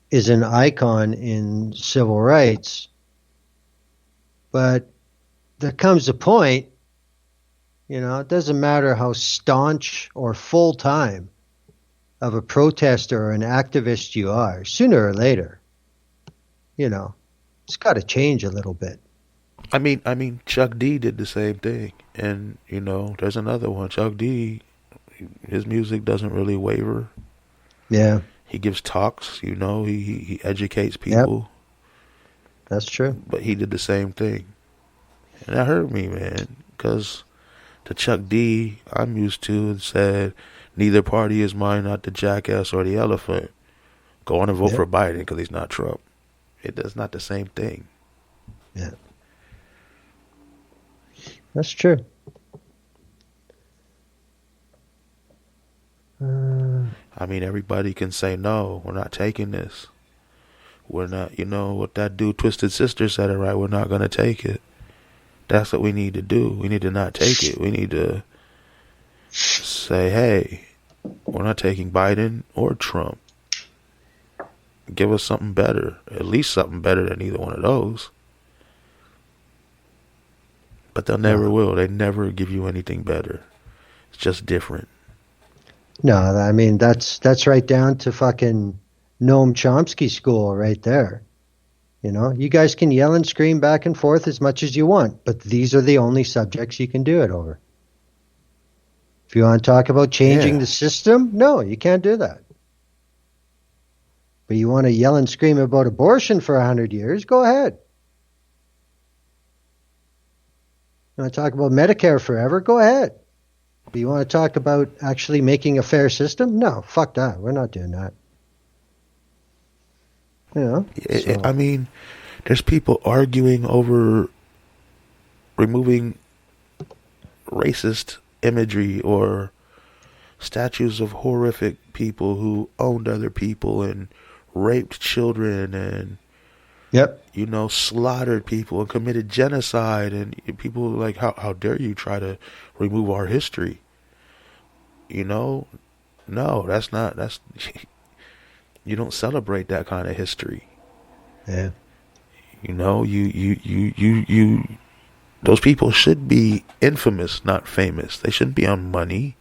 [SPEAKER 1] is an icon in civil rights. But there comes a point, it doesn't matter how staunch or full-time of a protester or an activist you are, sooner or later, it's got to change a little bit.
[SPEAKER 3] I mean, Chuck D did the same thing. And, there's another one. Chuck D, his music doesn't really waver.
[SPEAKER 1] Yeah.
[SPEAKER 3] He gives talks, he educates people.
[SPEAKER 1] Yep. That's true.
[SPEAKER 3] But he did the same thing. And that hurt me, man, because the Chuck D I'm used to said, neither party is mine, not the jackass or the elephant. Go on and vote for Biden because he's not Trump. That's not the same thing.
[SPEAKER 1] Yeah. That's true.
[SPEAKER 3] I mean, everybody can say, no, we're not taking this. We're not, what that dude Twisted Sister said it right, we're not going to take it. That's what we need to do. We need to not take it. We need to say, hey, we're not taking Biden or Trump. Give us something better. At least something better than either one of those. But they never will. They never give you anything better. It's just different.
[SPEAKER 1] No, I mean, that's right down to fucking Noam Chomsky school right there. You guys can yell and scream back and forth as much as you want, but these are the only subjects you can do it over. If you want to talk about changing the system, no, you can't do that. But you want to yell and scream about abortion for 100 years, go ahead. You want to talk about Medicare forever, go ahead. But you want to talk about actually making a fair system? No, fuck that. We're not doing that.
[SPEAKER 3] I mean, there's people arguing over removing racist imagery or statues of horrific people who owned other people and raped children and slaughtered people and committed genocide, and people like, how dare you try to remove our history? No, that's you don't celebrate that kind of history.
[SPEAKER 1] Yeah.
[SPEAKER 3] Those people should be infamous, not famous. They shouldn't be on money.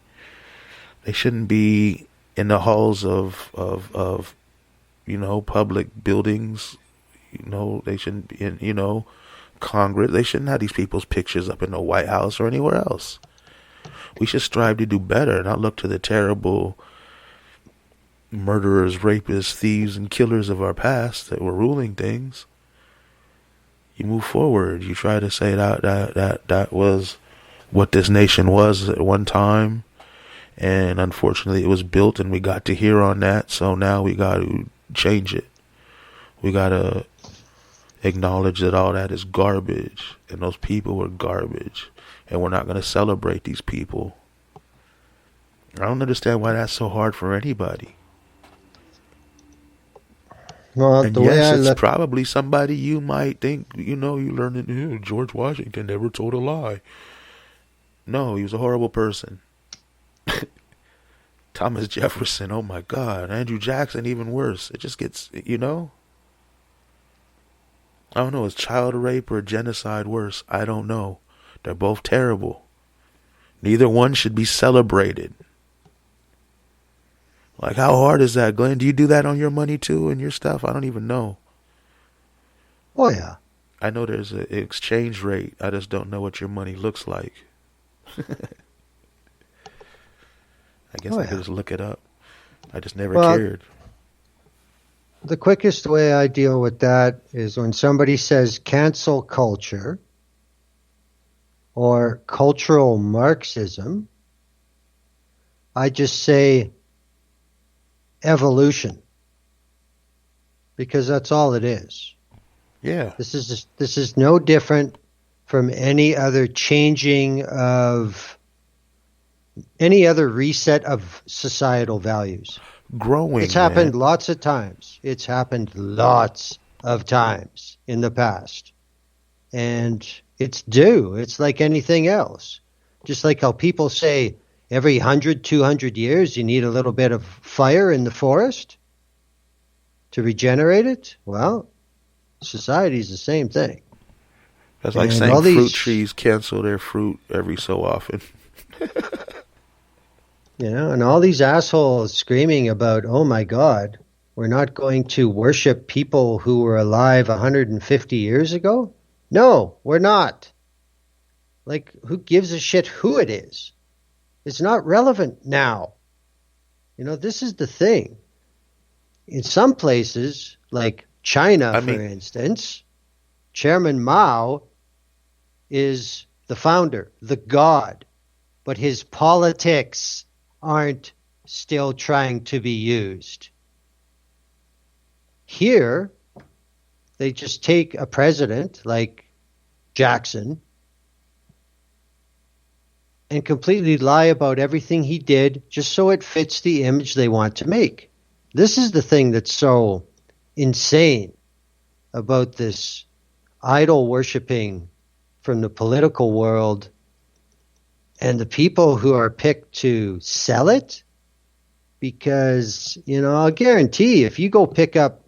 [SPEAKER 3] They shouldn't be in the halls of public buildings. They shouldn't be in, Congress. They shouldn't have these people's pictures up in the White House or anywhere else. We should strive to do better, not look to the terrible murderers, rapists, thieves, and killers of our past that were ruling things. You move forward. You try to say that was what this nation was at one time. And unfortunately, it was built and we got to hear on that. So now we got to change it. We got to acknowledge that all that is garbage. And those people were garbage. And we're not going to celebrate these people. I don't understand why that's so hard for anybody.
[SPEAKER 1] Well,
[SPEAKER 3] and yes, it's probably somebody you might think, you learn that George Washington never told a lie. No, he was a horrible person. Thomas Jefferson, oh my God. Andrew Jackson, even worse. It just gets, I don't know, is child rape or genocide worse? I don't know. They're both terrible. Neither one should be celebrated. Like, how hard is that, Glenn? Do you do that on your money too and your stuff? I don't even know.
[SPEAKER 1] Oh, yeah.
[SPEAKER 3] I know there's an exchange rate. I just don't know what your money looks like. I guess I could just look it up. I just never cared.
[SPEAKER 1] The quickest way I deal with that is when somebody says cancel culture or cultural Marxism, I just say evolution, because that's all it is.
[SPEAKER 3] Yeah.
[SPEAKER 1] This is no different from any other changing of any other reset of societal values.
[SPEAKER 3] Growing.
[SPEAKER 1] It's happened lots of times. It's happened lots of times in the past. And it's due. It's like anything else. Just like how people say every 100, 200 years you need a little bit of fire in the forest to regenerate it. Well, society's the same thing.
[SPEAKER 3] That's like saying fruit trees cancel their fruit every so often.
[SPEAKER 1] And all these assholes screaming about, oh my God, we're not going to worship people who were alive 150 years ago? No, we're not. Like, who gives a shit who it is? It's not relevant now. This is the thing. In some places, like China, for instance, Chairman Mao is the founder, the god, but his politics aren't still trying to be used. Here, they just take a president like Jackson and completely lie about everything he did just so it fits the image they want to make. This is the thing that's so insane about this idol worshiping from the political world and the people who are picked to sell it. Because, I'll guarantee if you go pick up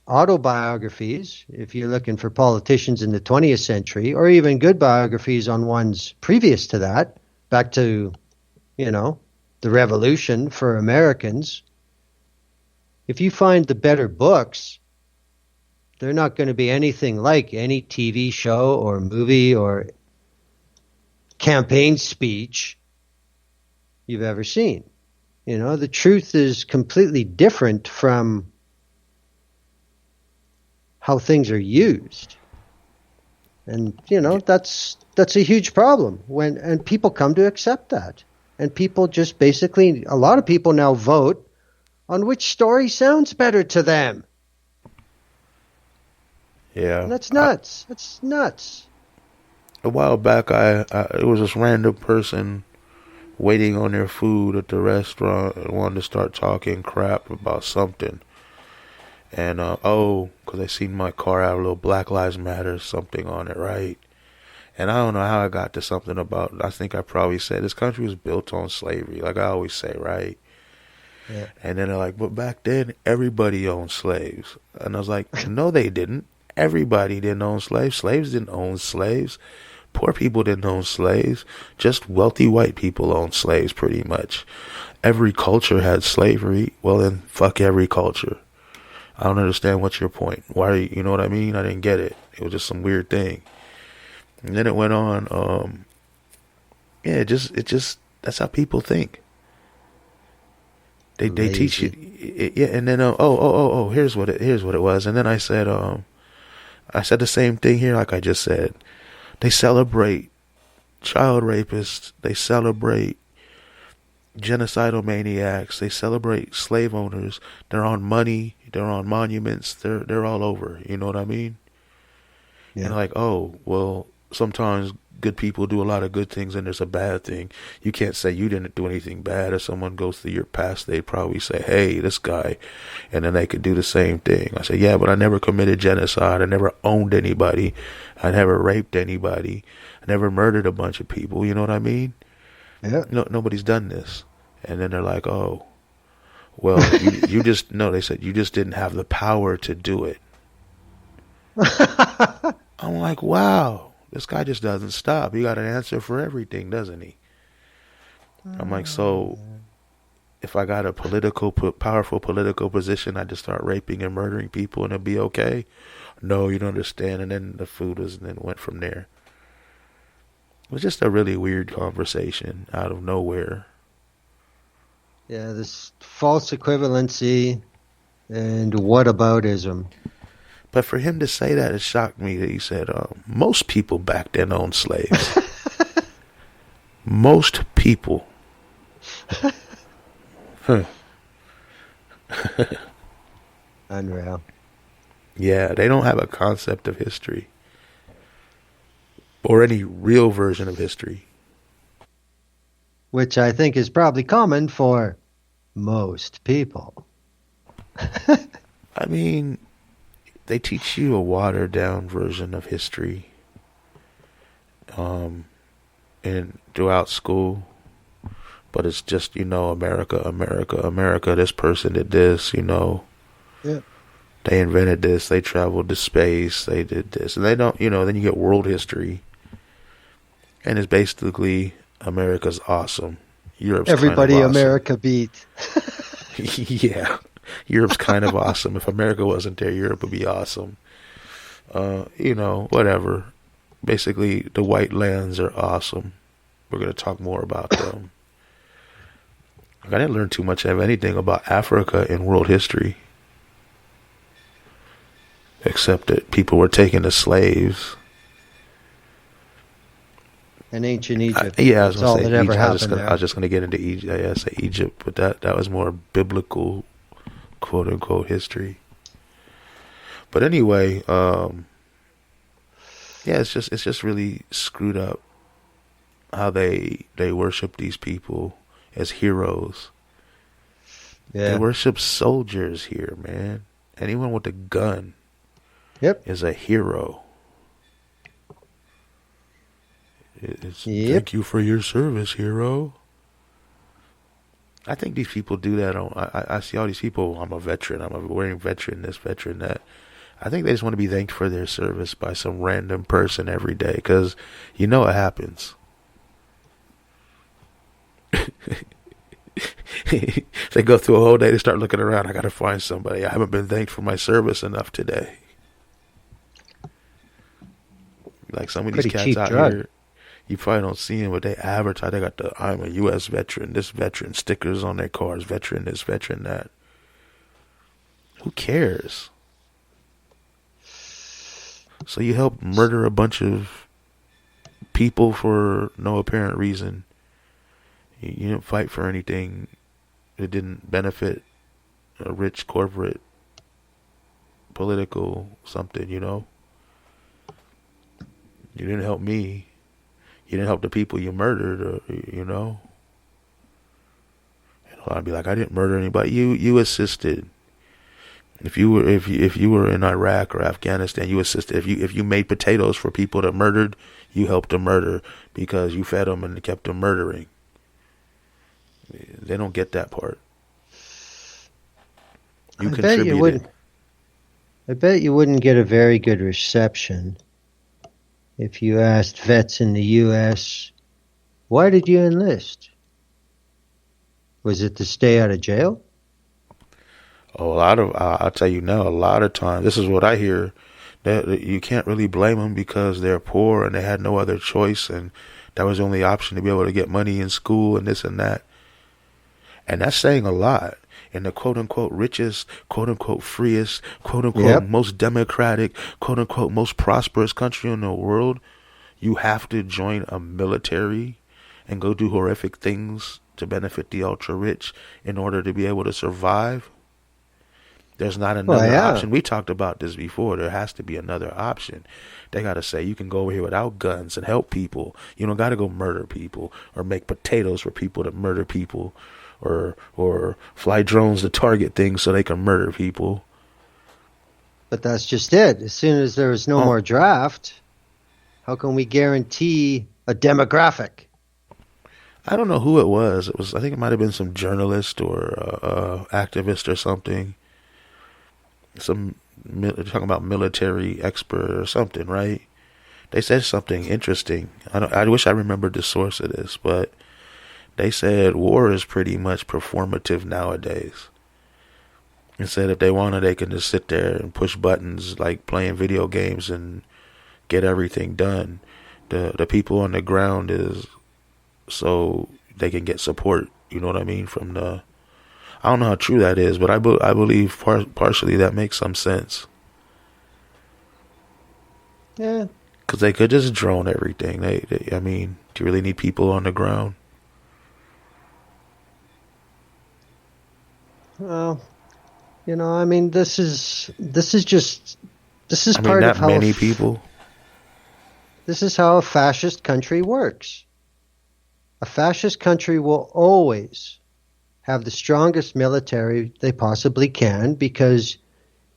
[SPEAKER 1] autobiographies, if you're looking for politicians in the 20th century, or even good biographies on ones previous to that, back to, the revolution for Americans, if you find the better books, they're not going to be anything like any TV show or movie or campaign speech you've ever seen. The truth is completely different from how things are used. And, that's a huge problem and people come to accept that. And people just basically, a lot of people now vote on which story sounds better to them.
[SPEAKER 3] Yeah.
[SPEAKER 1] And that's nuts. That's nuts.
[SPEAKER 3] A while back, it was this random person waiting on their food at the restaurant and wanted to start talking crap about something. And, because I seen my car have a little Black Lives Matter something on it, right? And I don't know how I got to something about, I think I probably said, this country was built on slavery, like I always say, right? Yeah. And then they're like, but back then, everybody owned slaves. And I was like, no, they didn't. Everybody didn't own slaves. Slaves didn't own slaves. Poor people didn't own slaves. Just wealthy white people owned slaves, pretty much. Every culture had slavery. Well, then, fuck every culture. I don't understand what's your point. Why, you know what I mean? I didn't get it. It was just some weird thing. And then it went on, it just, that's how people think. They teach you, yeah. And then, here's what it was. And then I said the same thing here, like I just said. They celebrate child rapists. They celebrate genocidal maniacs. They celebrate slave owners. They're on money. They're on monuments. They're all over. You know what I mean?
[SPEAKER 1] Yeah.
[SPEAKER 3] And like, oh, well, sometimes good people do a lot of good things and there's a bad thing. You can't say you didn't do anything bad. If someone goes through your past, they'd probably say, hey, this guy, and then they could do the same thing. I say, yeah, but I never committed genocide. I never owned anybody. I never raped anybody. I never murdered a bunch of people. You know what I mean?
[SPEAKER 1] Yeah.
[SPEAKER 3] No, nobody's done this. And then they're like, oh, well, you just, no, they said you just didn't have the power to do it. I'm like, wow, this guy just doesn't stop. He got an answer for everything, doesn't he? I'm like, so if I got a powerful political position, I just start raping and murdering people and it'd be okay? No, you don't understand. And then the food was, and then went from there. It was just a really weird conversation out of nowhere.
[SPEAKER 1] Yeah, this false equivalency and whataboutism.
[SPEAKER 3] But for him to say that, it shocked me that he said, most people back then owned slaves. Most people. Huh.
[SPEAKER 1] Unreal.
[SPEAKER 3] Yeah, they don't have a concept of history. Or any real version of history.
[SPEAKER 1] Which I think is probably common for most people.
[SPEAKER 3] I mean, they teach you a watered down version of history and throughout school, but it's just, America, this person did this,
[SPEAKER 1] Yeah.
[SPEAKER 3] They invented this, they traveled to space, they did this, and they don't, then you get world history, and it's basically America's awesome. Europe's
[SPEAKER 1] everybody
[SPEAKER 3] kind of awesome.
[SPEAKER 1] America beat.
[SPEAKER 3] Yeah. Europe's kind of awesome. If America wasn't there, Europe would be awesome. Whatever. Basically, the white lands are awesome. We're going to talk more about them. I didn't learn too much of anything about Africa in world history. Except that people were taken as slaves.
[SPEAKER 1] In ancient Egypt.
[SPEAKER 3] I was
[SPEAKER 1] That's all
[SPEAKER 3] going
[SPEAKER 1] that ever
[SPEAKER 3] to
[SPEAKER 1] happened
[SPEAKER 3] say,
[SPEAKER 1] there.
[SPEAKER 3] I was just going to get into Egypt. I say Egypt, but that was more biblical, quote unquote, history. But anyway, it's just really screwed up how they worship these people as heroes.
[SPEAKER 1] Yeah.
[SPEAKER 3] They worship soldiers here, man. Anyone with a gun is a hero. Thank you for your service, hero. I think these people do that. I see all these people. I'm a veteran. I'm a wearing veteran this, veteran that. I think they just want to be thanked for their service by some random person every day, because it happens. They go through a whole day to start looking around. I got to find somebody. I haven't been thanked for my service enough today. Like some of these cats out here, you probably don't see them, but they advertise. They got the "I'm a U.S. veteran," this veteran stickers on their cars, veteran this, veteran that. Who cares? So you help murder a bunch of people for no apparent reason. You didn't fight for anything that didn't benefit a rich corporate political something, You didn't help me. You didn't help the people you murdered, And I'd be like, I didn't murder anybody. You assisted. If you were in Iraq or Afghanistan, you assisted. If you made potatoes for people that murdered, you helped them murder because you fed them and kept them murdering. They don't get that part. You contributed.
[SPEAKER 1] I bet you wouldn't get a very good reception if you asked vets in the U.S., why did you enlist? Was it to stay out of jail?
[SPEAKER 3] Oh, I'll tell you now, a lot of times, this is what I hear, that you can't really blame them because they're poor and they had no other choice, and that was the only option to be able to get money in school and this and that. And that's saying a lot. In the quote-unquote richest, quote-unquote freest, quote-unquote most democratic, quote-unquote most prosperous country in the world, you have to join a military and go do horrific things to benefit the ultra rich in order to be able to survive. There's not
[SPEAKER 1] Well,
[SPEAKER 3] another
[SPEAKER 1] yeah.
[SPEAKER 3] option. We talked about this before. There has to be another option. They got to say you can go over here without guns and help people. You don't got to go murder people or make potatoes for people to murder people or fly drones to target things so they can murder people.
[SPEAKER 1] But that's just it. As soon as there is no
[SPEAKER 3] Oh.
[SPEAKER 1] more draft, how can we guarantee a demographic?
[SPEAKER 3] I don't know who it was. I think it might have been some journalist or activist or something. Talking about military expert or something, right? They said something interesting. I wish I remembered the source of this, but they said war is pretty much performative nowadays. And said if they wanted, they can just sit there and push buttons like playing video games and get everything done. The people on the ground is so they can get support. You know what I mean? From the, I don't know how true that is, but I believe partially that makes some sense.
[SPEAKER 1] Yeah.
[SPEAKER 3] Because they could just drone everything. I mean, do you really need people on the ground?
[SPEAKER 1] Well, I mean, this is
[SPEAKER 3] I mean,
[SPEAKER 1] part
[SPEAKER 3] not
[SPEAKER 1] of how
[SPEAKER 3] many people.
[SPEAKER 1] This is how a fascist country works. A fascist country will always have the strongest military they possibly can because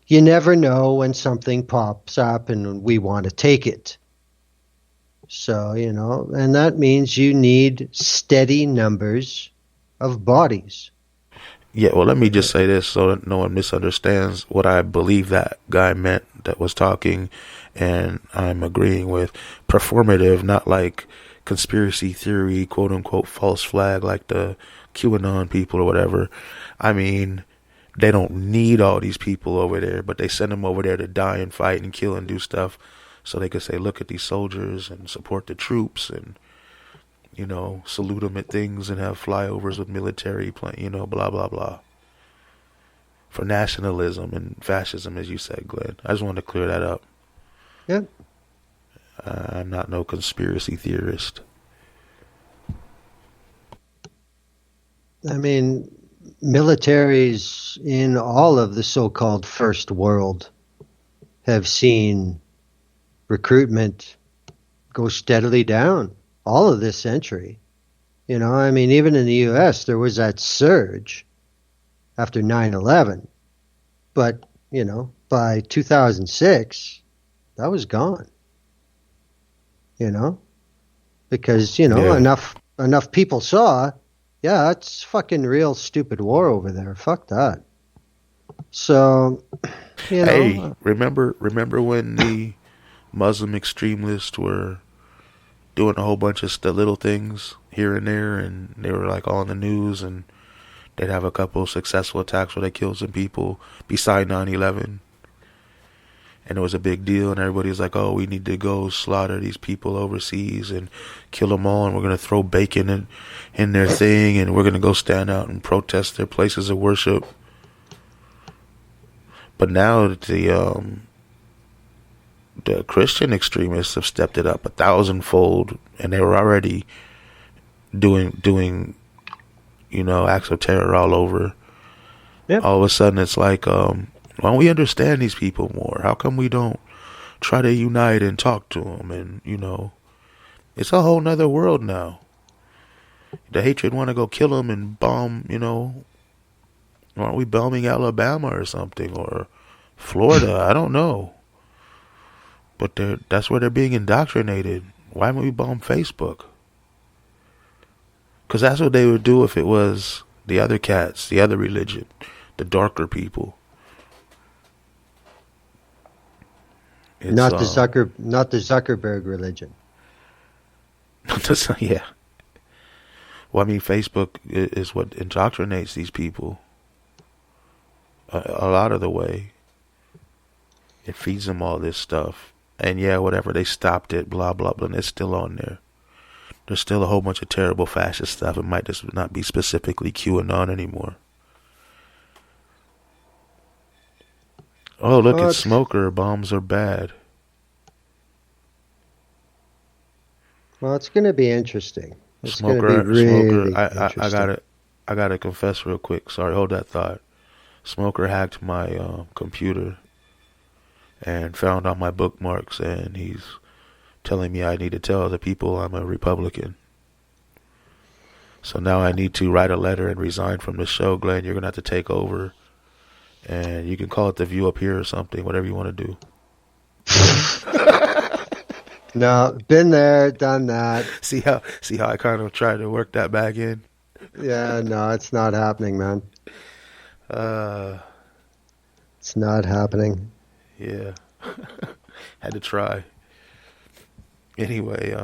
[SPEAKER 1] you never know when something pops up and we want to take it. So, and that means you need steady numbers of bodies.
[SPEAKER 3] Yeah, well, let me just say this so that no one misunderstands what I believe that guy meant that was talking, and I'm agreeing with. Performative, not like conspiracy theory, quote unquote, false flag, like the QAnon people or whatever. I mean, they don't need all these people over there, but they send them over there to die and fight and kill and do stuff so they could say, look at these soldiers and support the troops and, salute them at things and have flyovers with military, blah, blah, blah. For nationalism and fascism, as you said, Glenn. I just wanted to clear that up.
[SPEAKER 1] Yep.
[SPEAKER 3] I'm not no conspiracy theorist.
[SPEAKER 1] I mean, militaries in all of the so-called first world have seen recruitment go steadily down all of this century. I mean, even in the U.S., there was that surge after 9/11. But, by 2006, that was gone. Because,
[SPEAKER 3] Yeah.
[SPEAKER 1] enough people saw, yeah, it's fucking real stupid war over there. Fuck that. So,
[SPEAKER 3] Hey, remember when the Muslim extremists were doing a whole bunch of little things here and there, and they were like all in the news, and they'd have a couple of successful attacks where they killed some people beside 9/11, and it was a big deal, and everybody was like, oh, we need to go slaughter these people overseas and kill them all, and we're going to throw bacon in their thing, and we're going to go stand out and protest their places of worship. But now the Christian extremists have stepped it up 1,000-fold, and they were already doing acts of terror all over.
[SPEAKER 1] Yep.
[SPEAKER 3] All of a sudden it's like, why don't we understand these people more? How come we don't try to unite and talk to them? And it's a whole nother world now. The hatred want to go kill them and bomb. Aren't we bombing Alabama or something, or Florida? I don't know. But that's where they're being indoctrinated. Why don't we bomb Facebook? Because that's what they would do if it was the other cats, the other religion, the darker people. It's,
[SPEAKER 1] not the Zuckerberg religion.
[SPEAKER 3] Yeah. Well, I mean, Facebook is what indoctrinates these people a lot of the way. It feeds them all this stuff. And yeah, whatever, they stopped it, blah, blah, blah, and it's still on there. There's still a whole bunch of terrible fascist stuff. It might just not be specifically QAnon anymore. Oh, look, it's Smoker. Bombs are bad.
[SPEAKER 1] Well, it's going to be interesting. It's going to be really
[SPEAKER 3] Smoker,
[SPEAKER 1] interesting.
[SPEAKER 3] I gotta confess real quick. Sorry, hold that thought. Smoker hacked my computer and found all my bookmarks, and he's telling me I need to tell the people I'm a Republican. So now I need to write a letter and resign from the show. Glenn, you're gonna have to take over, and you can call it The View Up Here or something, whatever you want to do.
[SPEAKER 1] No, been there, done that.
[SPEAKER 3] See how I kind of tried to work that back in.
[SPEAKER 1] Yeah, no, it's not happening, man. It's not happening.
[SPEAKER 3] Yeah, had to try. Anyway,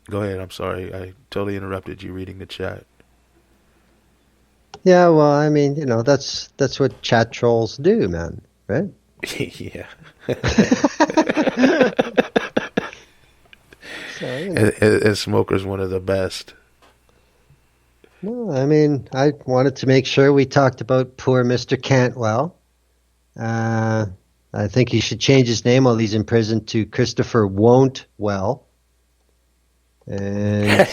[SPEAKER 3] go ahead. I'm sorry, I totally interrupted you reading the chat.
[SPEAKER 1] Yeah, well, I mean, that's what chat trolls do, man, right?
[SPEAKER 3] Yeah.
[SPEAKER 1] So,
[SPEAKER 3] and Smoker's one of the best.
[SPEAKER 1] no, I mean, I wanted to make sure we talked about poor Mr. Cantwell. I think he should change his name while he's in prison to Christopher Won't Well. And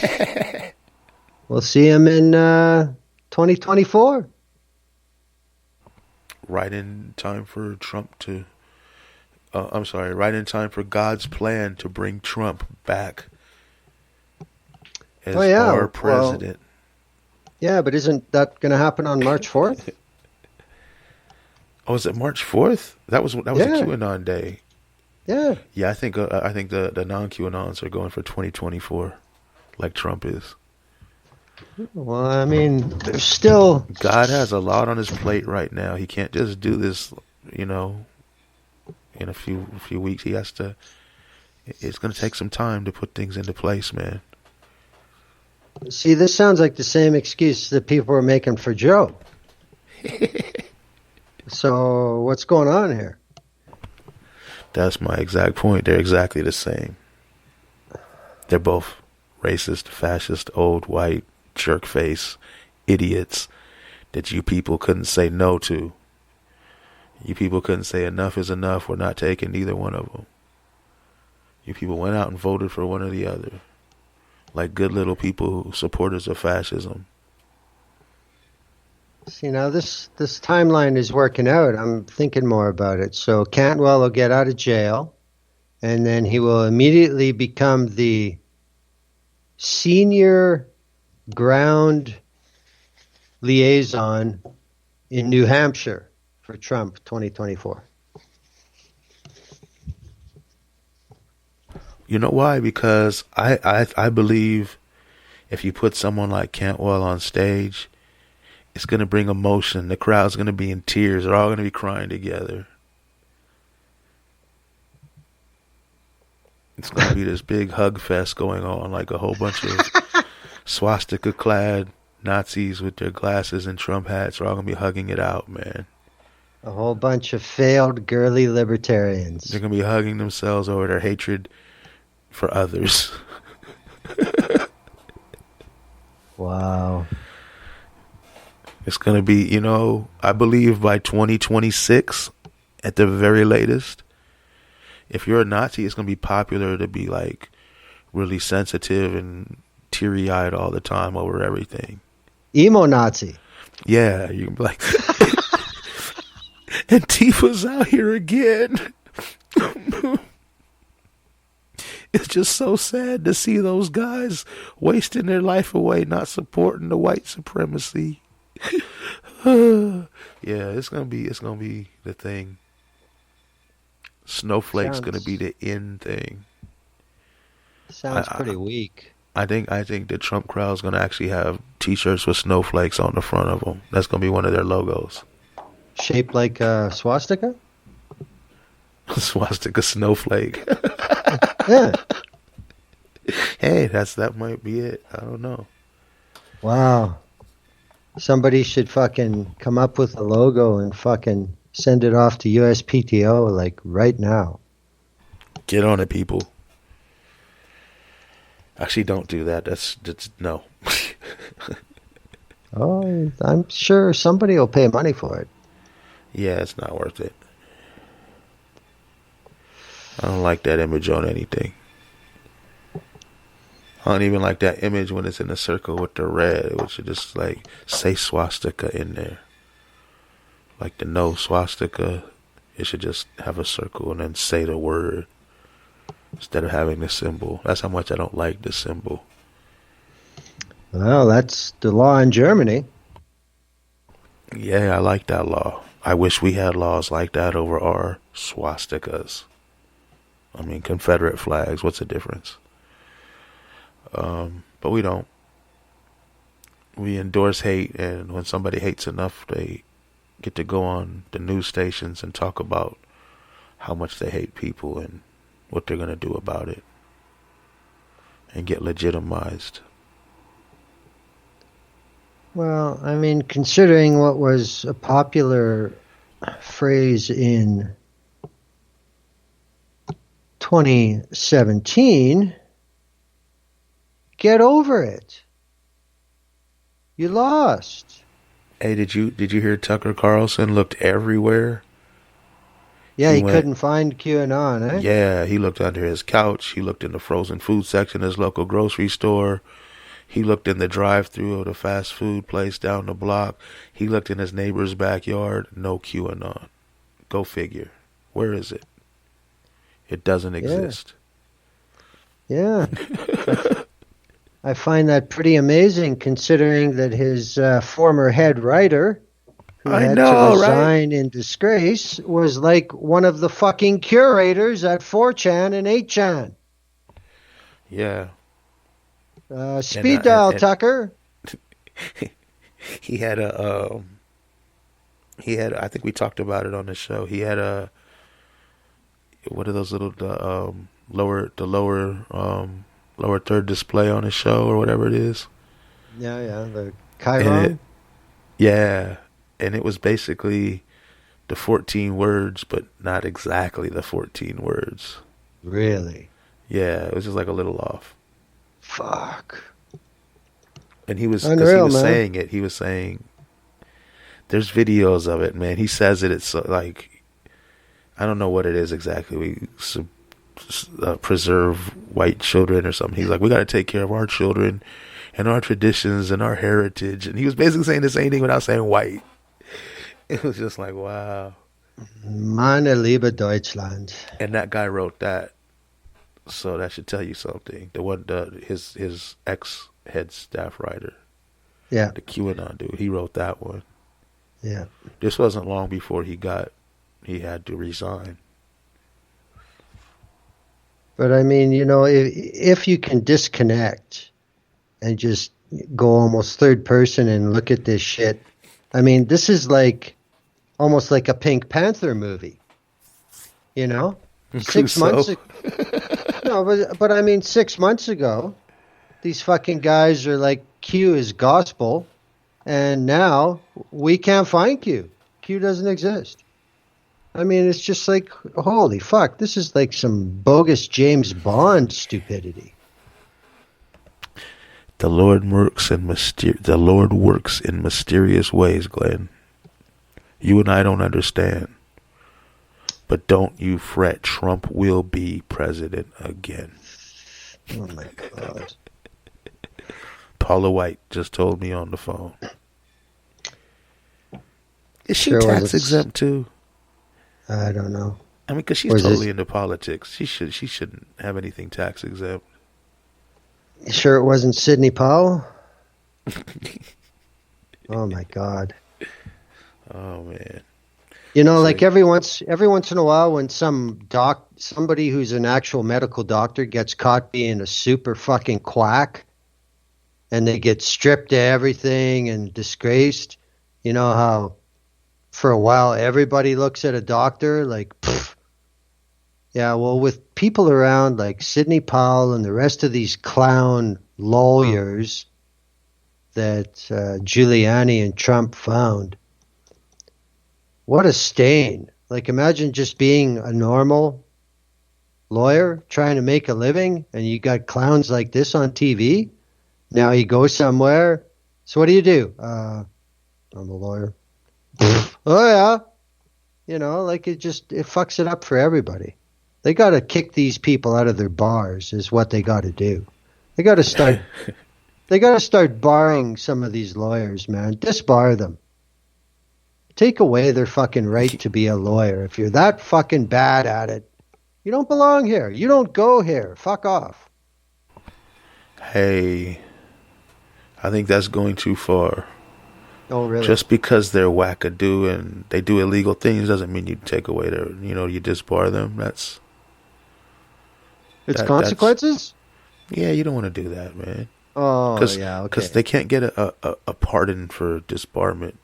[SPEAKER 1] we'll see him in 2024.
[SPEAKER 3] Right in time for Trump to... I'm sorry, right in time for God's plan to bring Trump back as our president.
[SPEAKER 1] Well, yeah, but isn't that going to happen on March 4th?
[SPEAKER 3] Oh, is it March 4th? That was a QAnon day.
[SPEAKER 1] Yeah.
[SPEAKER 3] Yeah, I think the non-QAnons are going for 2024, like Trump is.
[SPEAKER 1] Well, I mean, there's still...
[SPEAKER 3] God has a lot on his plate right now. He can't just do this, in a few weeks. He has to... It's going to take some time to put things into place, man.
[SPEAKER 1] See, this sounds like the same excuse that people are making for Joe. So, what's going on here?
[SPEAKER 3] That's my exact point. They're exactly the same. They're both racist, fascist, old, white, jerk face, idiots that you people couldn't say no to. You people couldn't say enough is enough. We're not taking either one of them. You people went out and voted for one or the other. Like good little people, supporters of fascism.
[SPEAKER 1] See, now this timeline is working out. I'm thinking more about it. So Cantwell will get out of jail, and then he will immediately become the senior ground liaison in New Hampshire for Trump 2024.
[SPEAKER 3] You know why? Because I believe if you put someone like Cantwell on stage, it's going to bring emotion. The crowd's going to be in tears. They're all going to be crying together. It's going to be this big hug fest going on, like a whole bunch of swastika-clad Nazis with their glasses and Trump hats are all going to be hugging it out, man.
[SPEAKER 1] A whole bunch of failed girly libertarians.
[SPEAKER 3] They're going to be hugging themselves over their hatred for others.
[SPEAKER 1] Wow.
[SPEAKER 3] It's going to be, I believe by 2026, at the very latest, if you're a Nazi, it's going to be popular to be like really sensitive and teary-eyed all the time over everything.
[SPEAKER 1] Emo Nazi.
[SPEAKER 3] Yeah, you can be like, Antifa's out here again. It's just so sad to see those guys wasting their life away, not supporting the white supremacy. Yeah, it's gonna be the thing. Snowflake's gonna be the in thing.
[SPEAKER 1] Sounds pretty weak.
[SPEAKER 3] I think the Trump crowd's gonna actually have T-shirts with snowflakes on the front of them. That's gonna be one of their logos.
[SPEAKER 1] Shaped like a swastika?
[SPEAKER 3] Swastika snowflake.
[SPEAKER 1] Yeah.
[SPEAKER 3] Hey, that might be it. I don't know.
[SPEAKER 1] Wow. Somebody should fucking come up with a logo and fucking send it off to USPTO like right now.
[SPEAKER 3] Get on it, people. Actually, don't do that. That's no.
[SPEAKER 1] Oh, I'm sure somebody will pay money for it.
[SPEAKER 3] Yeah, it's not worth it. I don't like that image on anything. don't even like that image when it's in a circle with the red. It should just like say swastika in there. Like the no swastika, it should just have a circle and then say the word instead of having the symbol. That's how much I don't like the symbol.
[SPEAKER 1] Well, that's the law in Germany.
[SPEAKER 3] Yeah, I like that law. I wish we had laws like that over our swastikas. I mean, Confederate flags, what's the difference? But we don't. We endorse hate, and when somebody hates enough, they get to go on the news stations and talk about how much they hate people and what they're going to do about it and get legitimized.
[SPEAKER 1] Well, I mean, considering what was a popular phrase in 2017, get over it. You lost.
[SPEAKER 3] Hey, did you hear Tucker Carlson looked everywhere?
[SPEAKER 1] Yeah, he couldn't find QAnon, eh?
[SPEAKER 3] Yeah, he looked under his couch. He looked in the frozen food section of his local grocery store. He looked in the drive-thru of the fast food place down the block. He looked in his neighbor's backyard. No QAnon. Go figure. Where is it? It doesn't exist.
[SPEAKER 1] Yeah. I find that pretty amazing, considering that his former head writer, who had to resign in disgrace, was like one of the fucking curators at 4chan and 8chan.
[SPEAKER 3] Yeah.
[SPEAKER 1] Speed dial, Tucker.
[SPEAKER 3] He had I think we talked about it on the show. He had what are those little, lower third display on his show or whatever it is.
[SPEAKER 1] Yeah, the Chiron.
[SPEAKER 3] And it was basically the 14 words, but not exactly the 14 words.
[SPEAKER 1] Really?
[SPEAKER 3] Yeah, it was just like a little off.
[SPEAKER 1] Fuck.
[SPEAKER 3] And he was
[SPEAKER 1] Unreal,
[SPEAKER 3] saying it. He was saying, there's videos of it, man. He says it. It's like, I don't know what it is exactly. We preserve white children or something. He's like, we got to take care of our children and our traditions and our heritage. And he was basically saying the same thing without saying white. It was just like, wow.
[SPEAKER 1] Meine liebe Deutschland.
[SPEAKER 3] And that guy wrote that. So that should tell you something. His ex-head staff writer.
[SPEAKER 1] Yeah.
[SPEAKER 3] The QAnon dude. He wrote that one.
[SPEAKER 1] Yeah.
[SPEAKER 3] This wasn't long before he had to resign.
[SPEAKER 1] But I mean, if you can disconnect and just go almost third person and look at this shit, I mean, this is like almost like a Pink Panther movie. 6 months ago. No, but I mean, 6 months ago, these fucking guys are like, Q is gospel, and now we can't find Q. Q doesn't exist. I mean, it's just like, holy fuck, this is like some bogus James Bond stupidity.
[SPEAKER 3] The Lord works in mysterious ways, Glenn. You and I don't understand. But don't you fret, Trump will be president again.
[SPEAKER 1] Oh my God.
[SPEAKER 3] Paula White just told me on the phone. Is she
[SPEAKER 1] Sure,
[SPEAKER 3] tax exempt too?
[SPEAKER 1] I don't know.
[SPEAKER 3] I mean, because she's totally into politics. She shouldn't have anything tax exempt.
[SPEAKER 1] You sure it wasn't Sidney Powell? Oh my God.
[SPEAKER 3] Oh man.
[SPEAKER 1] Like every once in a while, when somebody who's an actual medical doctor gets caught being a super fucking quack, and they get stripped of everything and disgraced, you know how for a while everybody looks at a doctor like, pfft. Yeah, well, with people around like Sidney Powell and the rest of these clown lawyers that Giuliani and Trump found, what a stain. Like, imagine just being a normal lawyer trying to make a living, and you got clowns like this on TV. Now you go somewhere. So what do? I'm a lawyer. Oh, yeah. It fucks it up for everybody. They got to kick these people out of their bars is what they got to do. They got to start. They got to start barring some of these lawyers, man. Disbar them. Take away their fucking right to be a lawyer. If you're that fucking bad at it, you don't belong here. You don't go here. Fuck off.
[SPEAKER 3] Hey, I think that's going too far.
[SPEAKER 1] Oh, really?
[SPEAKER 3] Just because they're wackadoo and they do illegal things doesn't mean you take away their, you disbar them.
[SPEAKER 1] It's consequences?
[SPEAKER 3] Yeah, you don't want to do that, man.
[SPEAKER 1] Oh, yeah, okay.
[SPEAKER 3] Because they can't get a pardon for disbarment.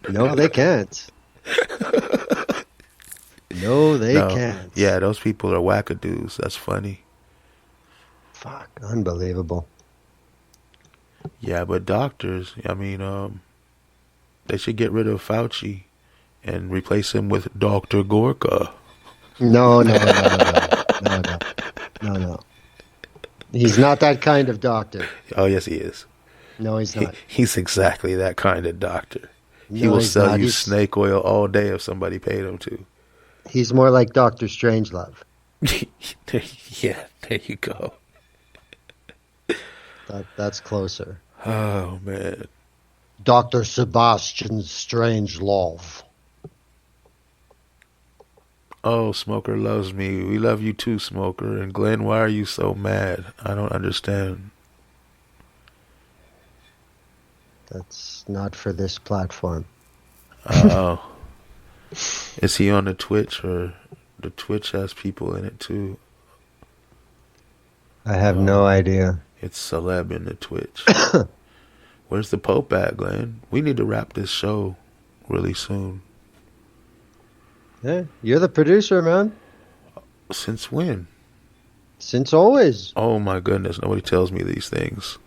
[SPEAKER 1] No, they can't. No, they can't.
[SPEAKER 3] Yeah, those people are wackadoos. That's funny.
[SPEAKER 1] Fuck, unbelievable.
[SPEAKER 3] Yeah, but doctors, I mean, they should get rid of Fauci and replace him with Dr. Gorka.
[SPEAKER 1] No. He's not that kind of doctor.
[SPEAKER 3] Oh, yes, he is.
[SPEAKER 1] No, he's not.
[SPEAKER 3] He's exactly that kind of doctor. He
[SPEAKER 1] No,
[SPEAKER 3] will
[SPEAKER 1] he's
[SPEAKER 3] sell
[SPEAKER 1] not.
[SPEAKER 3] you
[SPEAKER 1] He's-
[SPEAKER 3] snake oil all day if somebody paid him to.
[SPEAKER 1] He's more like Dr. Strangelove.
[SPEAKER 3] Yeah, there you go.
[SPEAKER 1] That's closer.
[SPEAKER 3] Oh, man.
[SPEAKER 1] Dr. Sebastian Strangelove.
[SPEAKER 3] Oh, Smoker loves me. We love you too, Smoker. And Glenn, why are you so mad? I don't understand.
[SPEAKER 1] That's not for this platform.
[SPEAKER 3] Oh. Is he on the Twitch, or the Twitch has people in it too?
[SPEAKER 1] I have no idea.
[SPEAKER 3] It's celeb in the Twitch. Where's the Pope at, Glenn? We need to wrap this show really soon.
[SPEAKER 1] Yeah, you're the producer, man.
[SPEAKER 3] Since when?
[SPEAKER 1] Since always.
[SPEAKER 3] Oh my goodness, nobody tells me these things.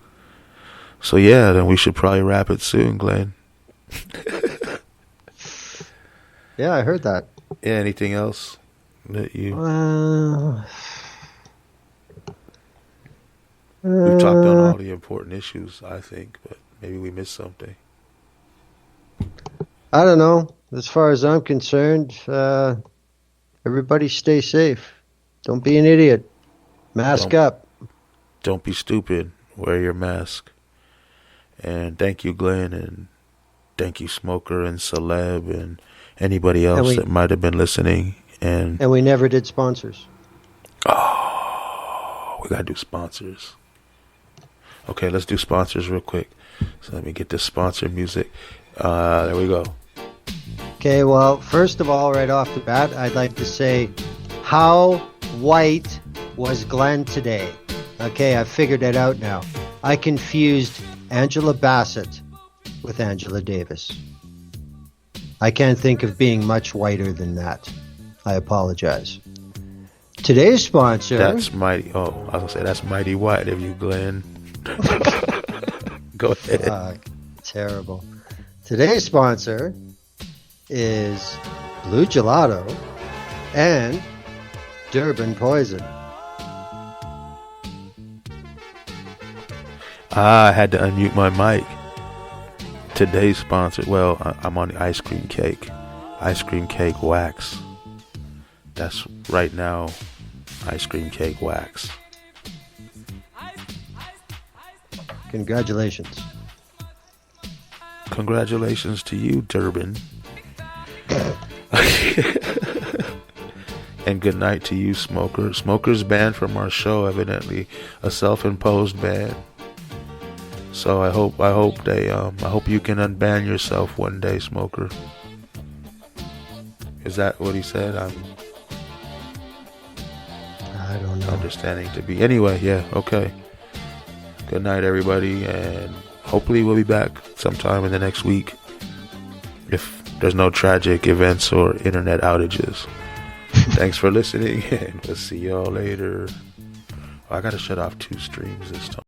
[SPEAKER 3] So yeah, then we should probably wrap it soon, Glenn.
[SPEAKER 1] Yeah, I heard that.
[SPEAKER 3] Yeah, anything else that you... We've talked on all the important issues, I think, but maybe we missed something.
[SPEAKER 1] I don't know. As far as I'm concerned, everybody stay safe. Don't be an idiot. Mask up.
[SPEAKER 3] Don't be stupid. Wear your mask. And thank you, Glenn, and thank you, Smoker and Celeb, and anybody else that might have been listening. And
[SPEAKER 1] we never did sponsors.
[SPEAKER 3] Oh, we got to do sponsors. Okay, let's do sponsors real quick. So let me get this sponsor music. There we go.
[SPEAKER 1] Okay, well, first of all, right off the bat, I'd like to say, how white was Glenn today? Okay, I figured it out now. I confused Angela Bassett with Angela Davis. I can't think of being much whiter than that. I apologize. Today's sponsor...
[SPEAKER 3] That's mighty... Oh, I was going to say, that's mighty white of you, Glenn. Go ahead.
[SPEAKER 1] Terrible. Today's sponsor is Blue Gelato and Durban Poison.
[SPEAKER 3] I had to unmute my mic. Today's sponsor, well, I'm on the ice cream cake. Ice cream cake wax. That's right now, ice cream cake wax.
[SPEAKER 1] Congratulations.
[SPEAKER 3] Congratulations to you, Durban. And good night to you, Smoker. Smoker's banned from our show, evidently a self-imposed ban. So I hope you can unban yourself one day, Smoker. Is that what he said?
[SPEAKER 1] I don't know.
[SPEAKER 3] Understanding to be. Anyway, yeah, okay. Good night, everybody, and hopefully we'll be back sometime in the next week if there's no tragic events or internet outages. Thanks for listening, and we'll see y'all later. I gotta shut off 2 streams this time.